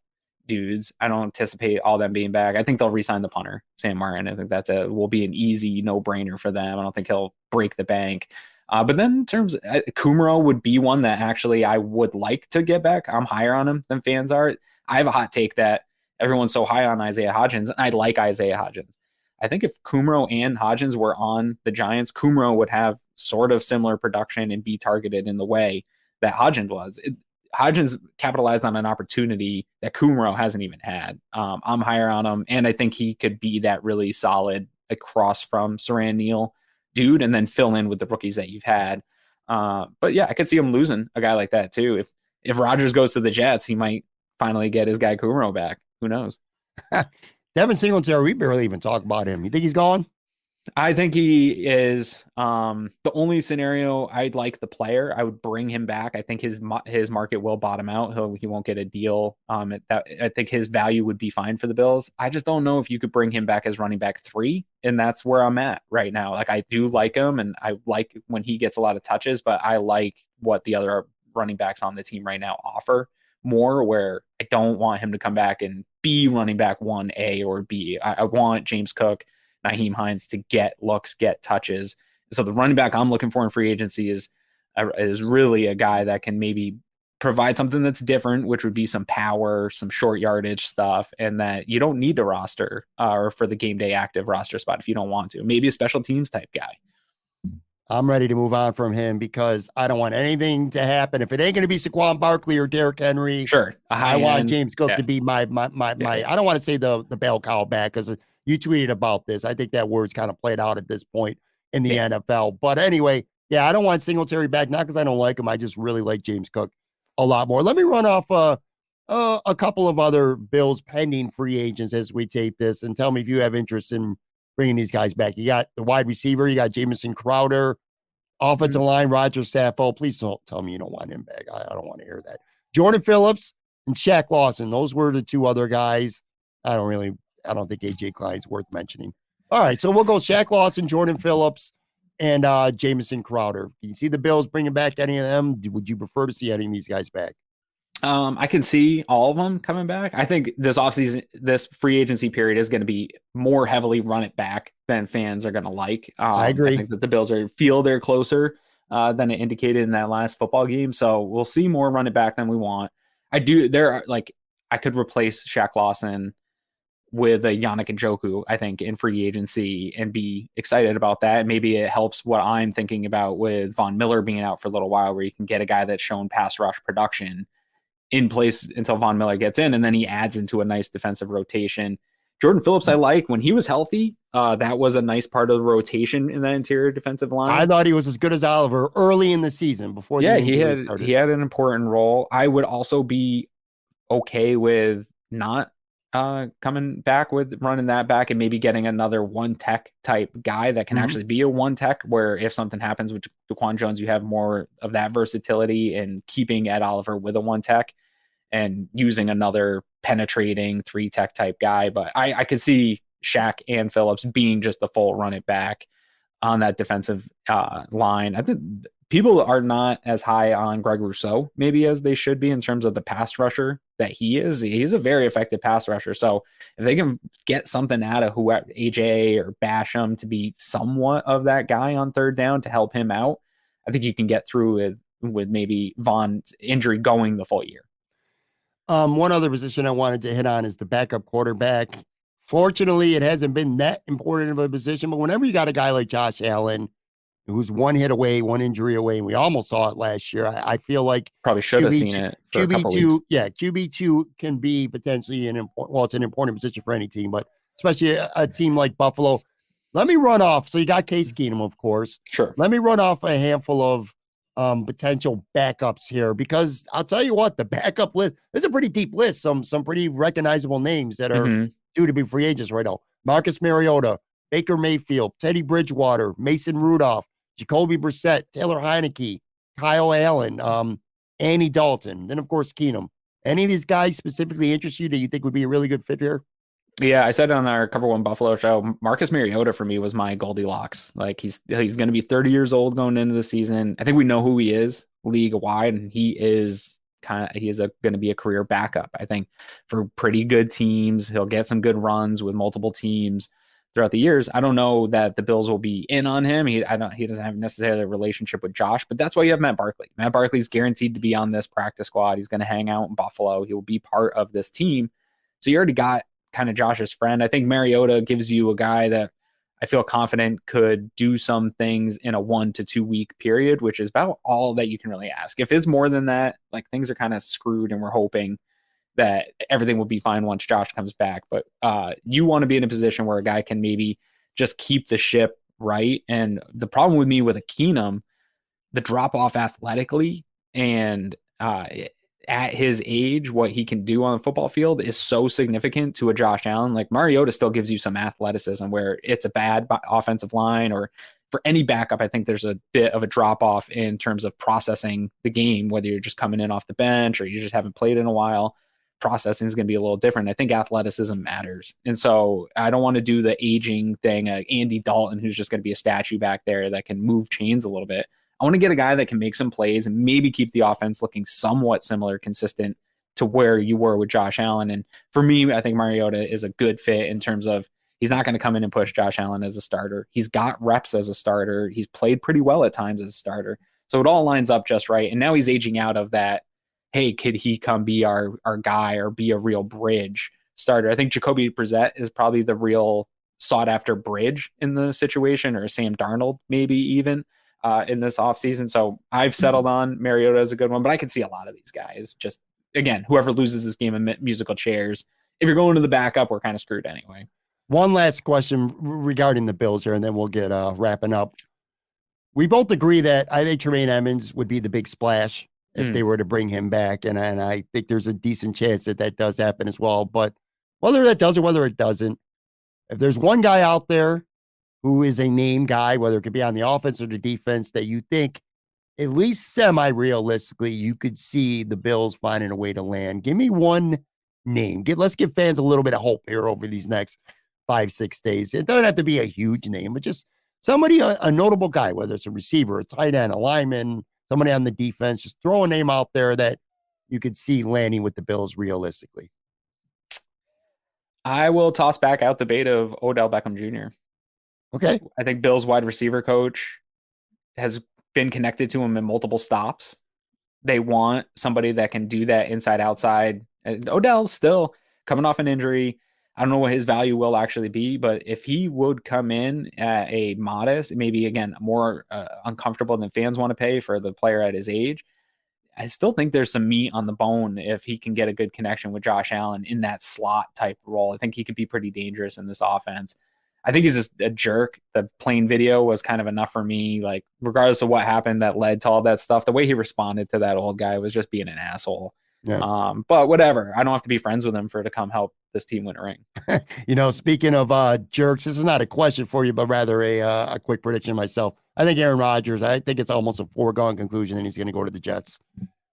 dudes. I don't anticipate all them being back. I think they'll re-sign the punter, Sam Martin. I think will be an easy no-brainer for them. I don't think he'll break the bank. But then in terms of Kumro would be one that actually I would like to get back. I'm higher on him than fans are. I have a hot take that everyone's so high on Isaiah Hodgins, and I like Isaiah Hodgins. I think if Kumro and Hodgins were on the Giants, Kumro would have sort of similar production and be targeted in the way that Hodgins was. Hodgins capitalized on an opportunity that Kumro hasn't even had. I'm higher on him, and I think he could be that really solid across from Saran Neal dude, and then fill in with the rookies that you've had. But yeah, I could see him losing a guy like that too. If Rodgers goes to the Jets, he might finally get his guy Kumro back. Who knows? Devin Singletary, we barely even talk about him. You think he's gone? I think he is the only scenario I'd like the player. I would bring him back. I think his market will bottom out. He won't get a deal. I think his value would be fine for the Bills. I just don't know if you could bring him back as running back 3, and that's where I'm at right now. Like, I do like him, and I like when he gets a lot of touches, but I like what the other running backs on the team right now offer more, where I don't want him to come back and be running back 1A or B. I want James Cook, Nyheim Hines to get looks, get touches. So the running back I'm looking for in free agency is really a guy that can maybe provide something that's different, which would be some power, some short yardage stuff, and that you don't need to roster or for the game day active roster spot if you don't want to. Maybe a special teams type guy. I'm ready to move on from him because I don't want anything to happen. If it ain't going to be Saquon Barkley or Derrick Henry, sure, I want James Cook to be my. I don't want to say the bell cow back because you tweeted about this. I think that word's kind of played out at this point in the NFL. But anyway, yeah, I don't want Singletary back, not because I don't like him. I just really like James Cook a lot more. Let me run off a couple of other Bills pending free agents as we tape this, and tell me if you have interest in bringing these guys back. You got the wide receiver. You got Jamison Crowder. Offensive line, Roger Saffold. Please don't tell me you don't want him back. I don't want to hear that. Jordan Phillips and Shaq Lawson. Those were the 2 other guys. I don't think A.J. Klein's worth mentioning. All right, so we'll go Shaq Lawson, Jordan Phillips, and Jamison Crowder. Do you see the Bills bringing back any of them? Would you prefer to see any of these guys back? I can see all of them coming back. I think this offseason, this free agency period is going to be more heavily run it back than fans are going to like. I agree. I think that the Bills feel they're closer than it indicated in that last football game. So we'll see more run it back than we want. I could replace Shaq Lawson with a Yannick Njoku, I think, in free agency and be excited about that. Maybe it helps what I'm thinking about with Von Miller being out for a little while, where you can get a guy that's shown pass rush production in place until Von Miller gets in, and then he adds into a nice defensive rotation. Jordan Phillips, I like when he was healthy. That was a nice part of the rotation in that interior defensive line. I thought he was as good as Oliver early in the season before. Yeah, he had an important role. I would also be okay with not coming back with running that back and maybe getting another one tech type guy that can actually be a one tech, where if something happens with Daquan Jones, you have more of that versatility, and keeping Ed Oliver with a one tech and using another penetrating 3 tech type guy. But I could see Shaq and Phillips being just the full run it back on that defensive line. I think people are not as high on Greg Rousseau maybe as they should be in terms of the pass rusher that he is. He's a very effective pass rusher. So if they can get something out of whoever, AJ or Basham, to be somewhat of that guy on third down to help him out, I think you can get through with maybe Von's injury going the full year. One other position I wanted to hit on is the backup quarterback. Fortunately, it hasn't been that important of a position, but whenever you got a guy like Josh Allen, who's one hit away, one injury away, and we almost saw it last year, I feel like probably should have seen it for QB2, QB2 can be potentially it's an important position for any team, but especially a team like Buffalo. Let me run off. So you got Case Keenum, of course. Sure. Let me run off a handful of potential backups here, because I'll tell you what, the backup list, there's a pretty deep list, some pretty recognizable names that are due to be free agents right now. Marcus Mariota, Baker Mayfield, Teddy Bridgewater, Mason Rudolph, Jacoby Brissett, Taylor Heineke, Kyle Allen, Andy Dalton, then of course Keenum. Any of these guys specifically interest you that you think would be a really good fit here? Yeah, I said it on our Cover One Buffalo show, Marcus Mariota for me was my Goldilocks. Like he's going to be 30 years old going into the season. I think we know who he is league wide, and he is going to be a career backup. I think for pretty good teams, he'll get some good runs with multiple teams throughout the years. I don't know that the Bills will be in on him. He doesn't have necessarily a relationship with Josh, but that's why you have Matt Barkley. Matt Barkley's guaranteed to be on this practice squad. He's going to hang out in Buffalo. He will be part of this team. So you already got kind of Josh's friend. I think Mariota gives you a guy that I feel confident could do some things in a 1 to 2 week period, which is about all that you can really ask. If it's more than that, like things are kind of screwed, and we're hoping that everything will be fine once Josh comes back. But you want to be in a position where a guy can maybe just keep the ship right. And the problem with me with a Keenum, the drop off athletically and at his age, what he can do on the football field is so significant to a Josh Allen. Like Mariota still gives you some athleticism where it's a bad offensive line, or for any backup, I think there's a bit of a drop off in terms of processing the game, whether you're just coming in off the bench or you just haven't played in a while. Processing is going to be a little different. I think athleticism matters. And so I don't want to do the aging thing, Andy Dalton, who's just going to be a statue back there that can move chains a little bit. I want to get a guy that can make some plays and maybe keep the offense looking somewhat similar, consistent to where you were with Josh Allen. And for me, I think Mariota is a good fit in terms of he's not going to come in and push Josh Allen as a starter. He's got reps as a starter. He's played pretty well at times as a starter. So it all lines up just right. And now he's aging out of that, hey, could he come be our guy or be a real bridge starter? I think Jacoby Brissett is probably the real sought-after bridge in the situation, or Sam Darnold maybe even in this offseason. So I've settled on Mariota as a good one, but I can see a lot of these guys. Just, again, whoever loses this game of musical chairs, if you're going to the backup, we're kind of screwed anyway. One last question regarding the Bills here, and then we'll get wrapping up. We both agree that I think Tremaine Edmonds would be the big splash if they were to bring him back. And I think there's a decent chance that does happen as well. But whether that does or whether it doesn't, if there's one guy out there who is a name guy, whether it could be on the offense or the defense, that you think at least semi-realistically you could see the Bills finding a way to land, give me one name. Let's give fans a little bit of hope here over these next 5-6 days. It doesn't have to be a huge name, but just somebody, a notable guy, whether it's a receiver, a tight end, a lineman, somebody on the defense. Just throw a name out there that you could see landing with the Bills realistically. I will toss back out the bait of Odell Beckham Jr. Okay. I think Bills wide receiver coach has been connected to him in multiple stops. They want somebody that can do that inside outside. And Odell's still coming off an injury. I don't know what his value will actually be, but if he would come in at a modest, maybe again, more uncomfortable than fans want to pay for the player at his age, I still think there's some meat on the bone if he can get a good connection with Josh Allen in that slot type role. I think he could be pretty dangerous in this offense. I think he's just a jerk. The plain video was kind of enough for me. Like, regardless of what happened that led to all that stuff, the way he responded to that old guy was just being an asshole. Yeah. But whatever. I don't have to be friends with him for to come help this team win a ring. Speaking of jerks, this is not a question for you, but rather a quick prediction myself. I think Aaron Rodgers, I think it's almost a foregone conclusion, and he's going to go to the Jets.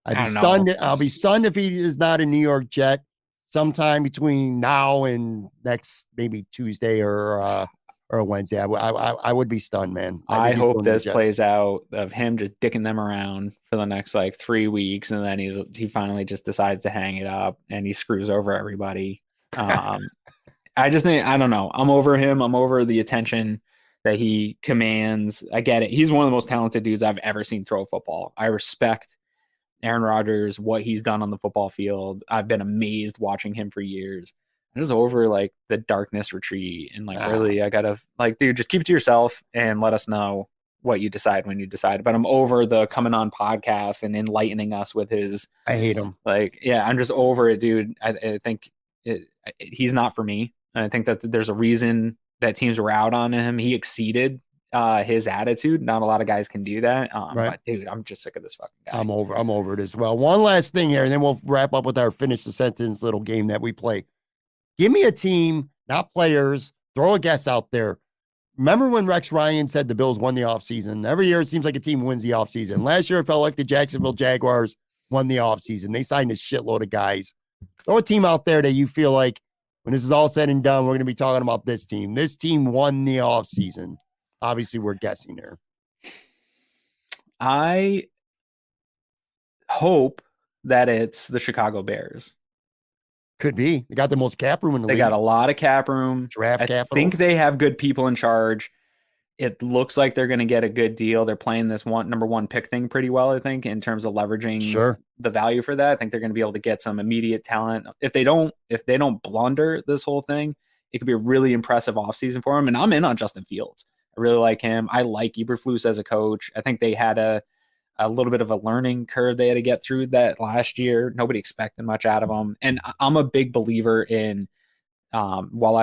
I'll be stunned if he is not a New York Jet sometime between now and next, maybe Tuesday or Wednesday. I would be stunned, man. I hope this plays out of him just dicking them around for the next 3 weeks, and then he finally just decides to hang it up and he screws over everybody. I just think, I don't know. I'm over him. I'm over the attention that he commands. I get it. He's one of the most talented dudes I've ever seen throw a football. I respect Aaron Rodgers, what he's done on the football field. I've been amazed watching him for years. I'm just over the darkness retreat and really, I gotta dude, just keep it to yourself and let us know what you decide when you decide. But I'm over the coming on podcast and enlightening us with his. I hate him. I'm just over it, dude. I think he's not for me. I think that there's a reason that teams were out on him. He exceeded his attitude. Not a lot of guys can do that. Right. But dude, I'm just sick of this fucking guy. I'm over it as well. One last thing here, and then we'll wrap up with our finish the sentence little game that we play. Give me a team, not players. Throw a guess out there. Remember when Rex Ryan said the Bills won the offseason? Every year it seems like a team wins the offseason. Last year it felt like the Jacksonville Jaguars won the offseason. They signed a shitload of guys. Throw a team out there that you feel like when this is all said and done, we're going to be talking about this team. This team won the offseason. Obviously, we're guessing there. I hope that it's the Chicago Bears. Could be. They got the most cap room in the league. They got a lot of cap room. Draft capital. I think they have good people in charge. It looks like they're going to get a good deal. They're playing this number one pick thing pretty well, I think, in terms of leveraging the value for that. I think they're going to be able to get some immediate talent. If they don't blunder this whole thing, it could be a really impressive offseason for them. And I'm in on Justin Fields. I really like him. I like Eberflus as a coach. I think they had a little bit of a learning curve they had to get through that last year. Nobody expected much out of them. And I'm a big believer in, while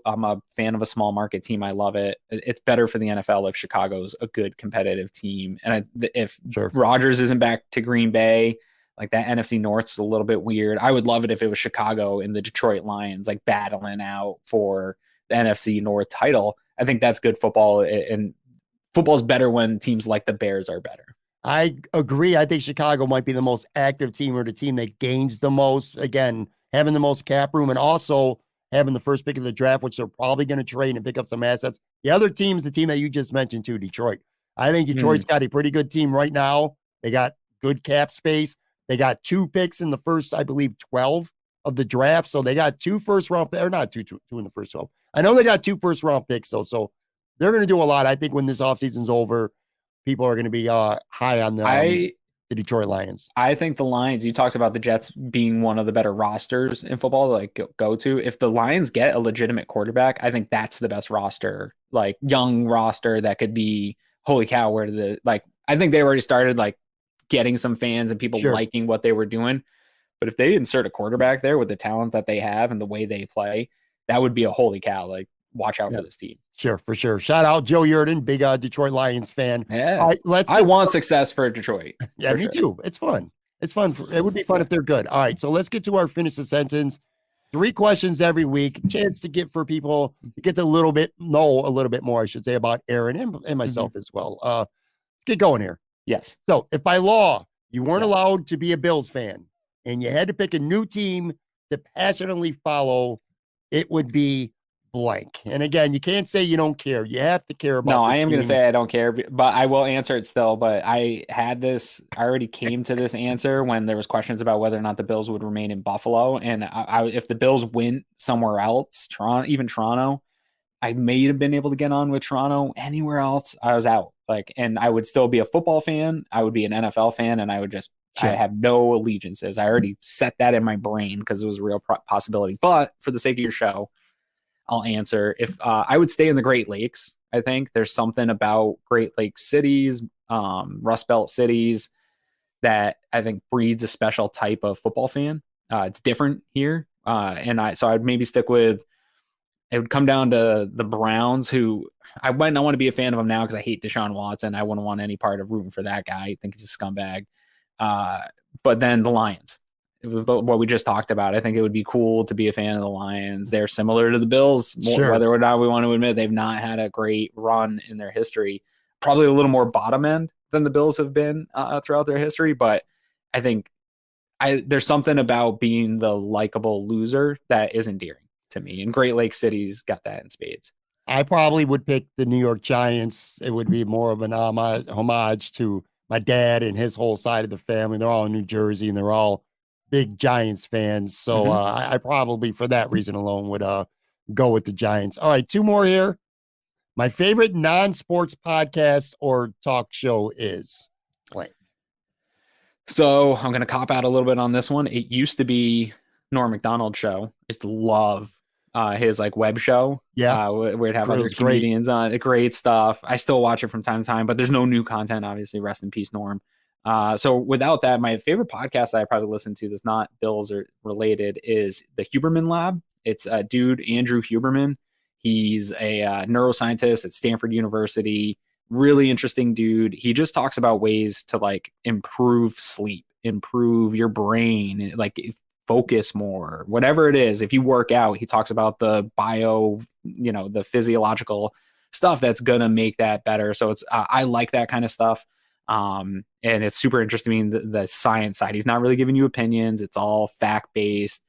I'm a fan of a small market team, I love it. It's better for the NFL if Chicago's a good competitive team. And if Rodgers isn't back to Green Bay, like that NFC North's a little bit weird. I would love it if it was Chicago and the Detroit Lions like battling out for the NFC North title. I think that's good football, and football's better when teams like the Bears are better. I agree. I think Chicago might be the most active team, or the team that gains the most. Again, having the most cap room, and also having the first pick of the draft, which they're probably going to trade and pick up some assets. The other team's the team that you just mentioned too, Detroit. I think Detroit's got a pretty good team right now. They got good cap space. They got 2 picks in the first, I believe, 12 of the draft. So they got 2 first-round, or not two in the first 12. I know they got 2 first-round picks, so they're going to do a lot. I think when this offseason's over, people are going to be high on the Detroit Lions. I think the Lions, you talked about the Jets being one of the better rosters in football to like go to. If the Lions get a legitimate quarterback, I think that's the best roster, like young roster that could be, holy cow, I think they already started like getting some fans and people liking what they were doing. But if they insert a quarterback there with the talent that they have and the way they play, that would be a holy cow. Like, watch out for this team. Sure, for sure. Shout out Joe Yurden, big Detroit Lions fan. Yeah, all right, I want success for Detroit. Yeah, me too. It's fun. It's fun. It would be fun if they're good. All right, so let's get to our finish the sentence. 3 questions every week. Chance to get for people to get to know a little bit more, I should say, about Aaron and myself as well. Let's get going here. Yes. So if by law you weren't allowed to be a Bills fan and you had to pick a new team to passionately follow, it would be blank. And again, you can't say you don't care. You have to care about. No, I am going to say I don't care, but I will answer it still. But I already came to this answer when there was questions about whether or not the Bills would remain in Buffalo. And if the Bills went somewhere else, Toronto, I may have been able to get on with Toronto. Anywhere else, I was out. And I would still be a football fan. I would be an NFL fan, and I would just, I have no allegiances. I already set that in my brain because it was a real possibility. But for the sake of your show, I'll answer. If I would stay in the Great Lakes. I think there's something about Great Lakes cities, Rust Belt cities, that I think breeds a special type of football fan. It's different here. So I'd maybe stick with, it would come down to the Browns, who I want to be a fan of them now because I hate Deshaun Watson. I wouldn't want any part of rooting for that guy. I think he's a scumbag. But then the Lions, what we just talked about, I think it would be cool to be a fan of the Lions. They're similar to the Bills, whether or not we want to admit they've not had a great run in their history. Probably a little more bottom end than the Bills have been throughout their history. But I think there's something about being the likable loser that is endearing to me. And Great Lake City's got that in spades. I probably would pick the New York Giants. It would be more of an homage to my dad and his whole side of the family. They're all in New Jersey, and they're all big Giants fans. So I probably, for that reason alone, would go with the Giants. All right, 2 more here. My favorite non-sports podcast or talk show is blank. So I'm going to cop out a little bit on this one. It used to be Norm Macdonald's show. I used to love his web show. Yeah. Where it'd have other comedians on it. Great stuff. I still watch it from time to time, but there's no new content, obviously. Rest in peace, Norm. So without that, my favorite podcast that I probably listen to that's not Bills or related is the Huberman Lab. It's a dude, Andrew Huberman. He's a neuroscientist at Stanford University. Really interesting dude. He just talks about ways to improve sleep, improve your brain, focus more, whatever it is. If you work out, he talks about the the physiological stuff that's going to make that better. So it's, I like that kind of stuff. And it's super interesting, the science side. He's not really giving you opinions. It's all fact-based,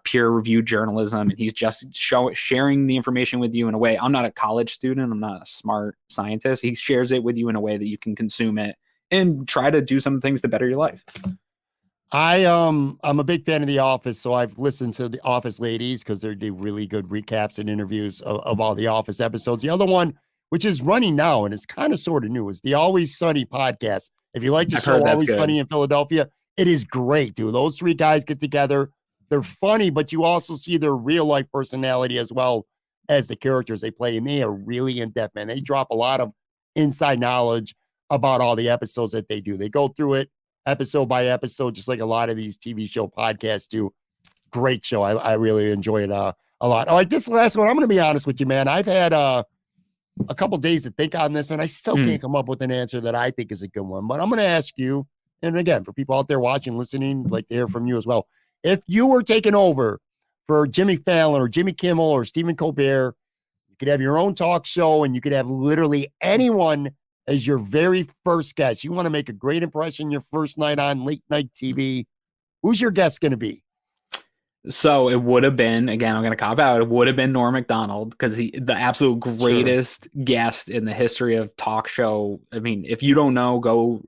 peer-reviewed journalism. And he's just sharing the information with you in a way. I'm not a college student. I'm not a smart scientist. He shares it with you in a way that you can consume it and try to do some things to better your life. I'm a big fan of The Office, so I've listened to The Office ladies because they do really good recaps and interviews of all The Office episodes. The other one, which is running now and it's kind of sort of new, is the Always Sunny podcast. If you like the show Always Sunny in Philadelphia, It is great, dude. Those three guys get together. They're funny, but you also see their real life personality as well as the characters they play. And they are really in depth, man. They drop a lot of inside knowledge about all the episodes that they do. They go through it episode by episode, just like a lot of these TV show podcasts do. Great show. I really enjoy it a lot. All right, this last one, I'm going to be honest with you, man. I've had a couple days to think on this, and I still can't come up with an answer that I think is a good one. But I'm going to ask you, and again, for people out there watching, listening, like to hear from you as well. If you were taking over for Jimmy Fallon or Jimmy Kimmel or Stephen Colbert, you could have your own talk show and you could have literally anyone as your very first guest. You want to make a great impression your first night on late night TV. Who's your guest going to be? So it would have been, again, I'm going to cop out. It would have been Norm Macdonald because the absolute greatest guest in the history of talk show. I mean, if you don't know, go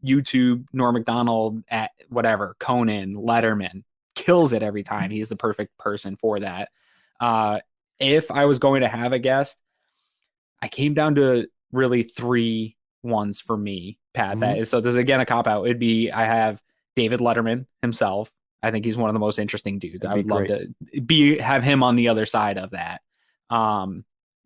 YouTube Norm Macdonald at whatever, Conan, Letterman, kills it every time. He's the perfect person for that. If I was going to have a guest, I came down to really 3 ones for me, Pat. So this is again a cop out. It'd be, I have David Letterman himself. I think he's one of the most interesting dudes. I would love to have him on the other side of that.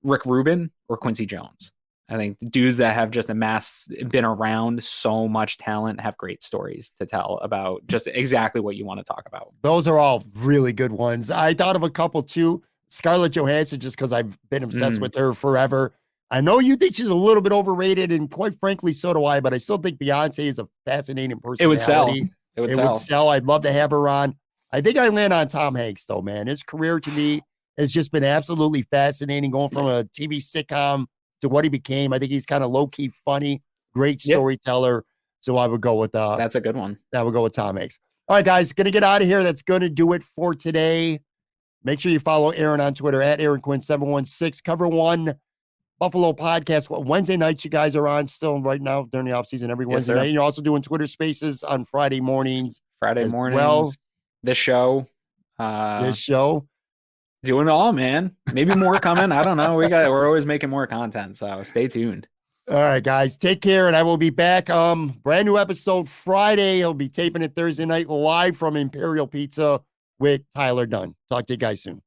Rick Rubin or Quincy Jones. I think the dudes that have just been around so much talent, have great stories to tell about just exactly what you want to talk about. Those are all really good ones. I thought of a couple too. Scarlett Johansson, just because I've been obsessed with her forever. I know you think she's a little bit overrated, and quite frankly, so do I, but I still think Beyonce is a fascinating personality. It would sell. It would sell. I'd love to have her on. I think I land on Tom Hanks, though, man. His career to me has just been absolutely fascinating, going from a TV sitcom to what he became. I think he's kind of low-key funny, great storyteller. So I would go with that's a good one. I would go with Tom Hanks. All right, guys, gonna get out of here. That's gonna do it for today. Make sure you follow Aaron on Twitter at Aaron Quinn 716. Cover One Buffalo podcast. Wednesday nights you guys are on still right now during the offseason every Wednesday night. And you're also doing Twitter Spaces on Friday mornings. Well, this show. Doing it all, man. Maybe more coming. I don't know. We're always making more content, so stay tuned. All right, guys. Take care, and I will be back. Brand new episode Friday. I'll be taping it Thursday night live from Imperial Pizza with Tyler Dunn. Talk to you guys soon.